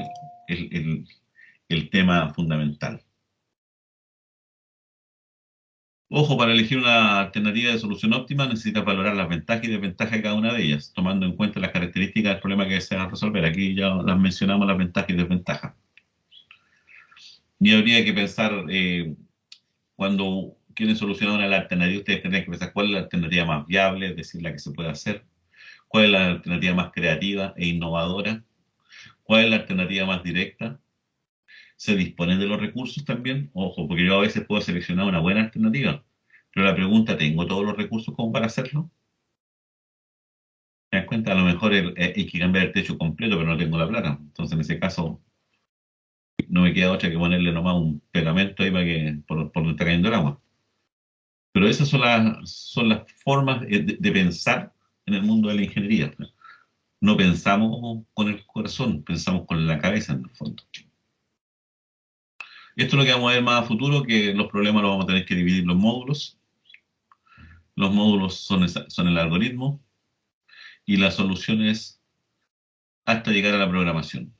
el tema fundamental. Ojo, para elegir una alternativa de solución óptima necesitas valorar las ventajas y desventajas de cada una de ellas, tomando en cuenta las características del problema que deseas resolver. Aquí ya las mencionamos, las ventajas y desventajas. Y habría que pensar, cuando quieren solucionar una alternativa, ustedes tendrían que pensar cuál es la alternativa más viable, es decir, la que se puede hacer, cuál es la alternativa más creativa e innovadora, cuál es la alternativa más directa. Se disponen de los recursos también, ojo, porque yo a veces puedo seleccionar una buena alternativa, pero la pregunta, ¿tengo todos los recursos como para hacerlo? ¿Te das cuenta? A lo mejor hay que cambiar el techo completo, pero no tengo la plata. Entonces, en ese caso, no me queda otra que ponerle nomás un pegamento ahí para que, por donde está cayendo el agua. Pero esas son las formas de pensar en el mundo de la ingeniería. No pensamos con el corazón, pensamos con la cabeza en el fondo. Esto es lo que vamos a ver más a futuro, que los problemas los vamos a tener que dividir en los módulos. Los módulos son el algoritmo y la solución es hasta llegar a la programación.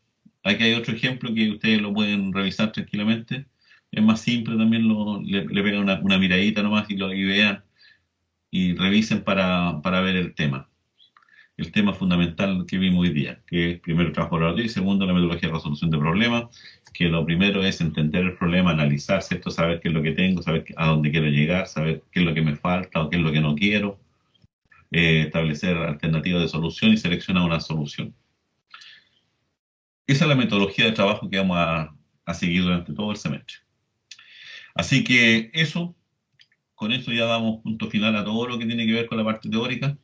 Aquí hay otro ejemplo que ustedes lo pueden revisar tranquilamente. Es más simple también, le pegan una miradita nomás y vean y revisen para ver el tema. El tema fundamental que vimos hoy día, que es primero el trabajo laboratorio y segundo la metodología de resolución de problemas, que lo primero es entender el problema, analizar, ¿cierto? Saber qué es lo que tengo, saber a dónde quiero llegar, saber qué es lo que me falta o qué es lo que no quiero, establecer alternativas de solución y seleccionar una solución. Esa es la metodología de trabajo que vamos a seguir durante todo el semestre. Así que con eso ya damos punto final a todo lo que tiene que ver con la parte teórica.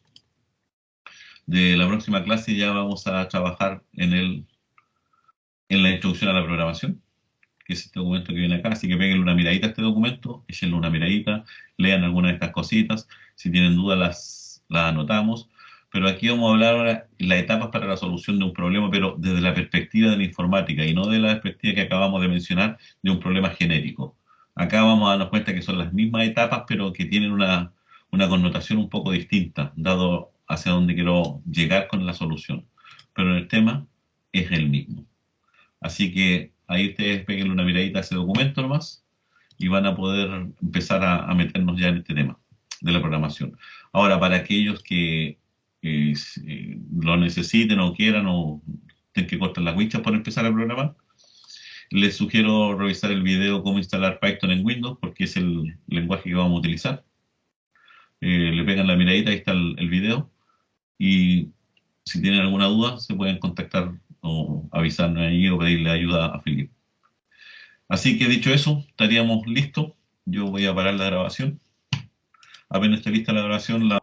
De la próxima clase ya vamos a trabajar en la introducción a la programación, que es este documento que viene acá. Así que peguen una miradita a este documento, échenle una miradita, lean algunas de estas cositas. Si tienen dudas las anotamos. Pero aquí vamos a hablar ahora de las etapas para la solución de un problema, pero desde la perspectiva de la informática y no de la perspectiva que acabamos de mencionar de un problema genérico. Acá vamos a darnos cuenta que son las mismas etapas, pero que tienen una connotación un poco distinta, dado hacia dónde quiero llegar con la solución. Pero el tema es el mismo. Así que ahí ustedes peguen una miradita a ese documento nomás y van a poder empezar a meternos ya en este tema de la programación. Ahora, para aquellos que lo necesiten o quieran o tengan que cortar las huichas para empezar a programar, les sugiero revisar el video cómo instalar Python en Windows, porque es el lenguaje que vamos a utilizar. Le pegan la miradita, ahí está el video. Y si tienen alguna duda, se pueden contactar o avisarnos ahí o pedirle ayuda a Felipe. Así que dicho eso, estaríamos listos. Yo voy a parar la grabación. Apenas esté lista la grabación,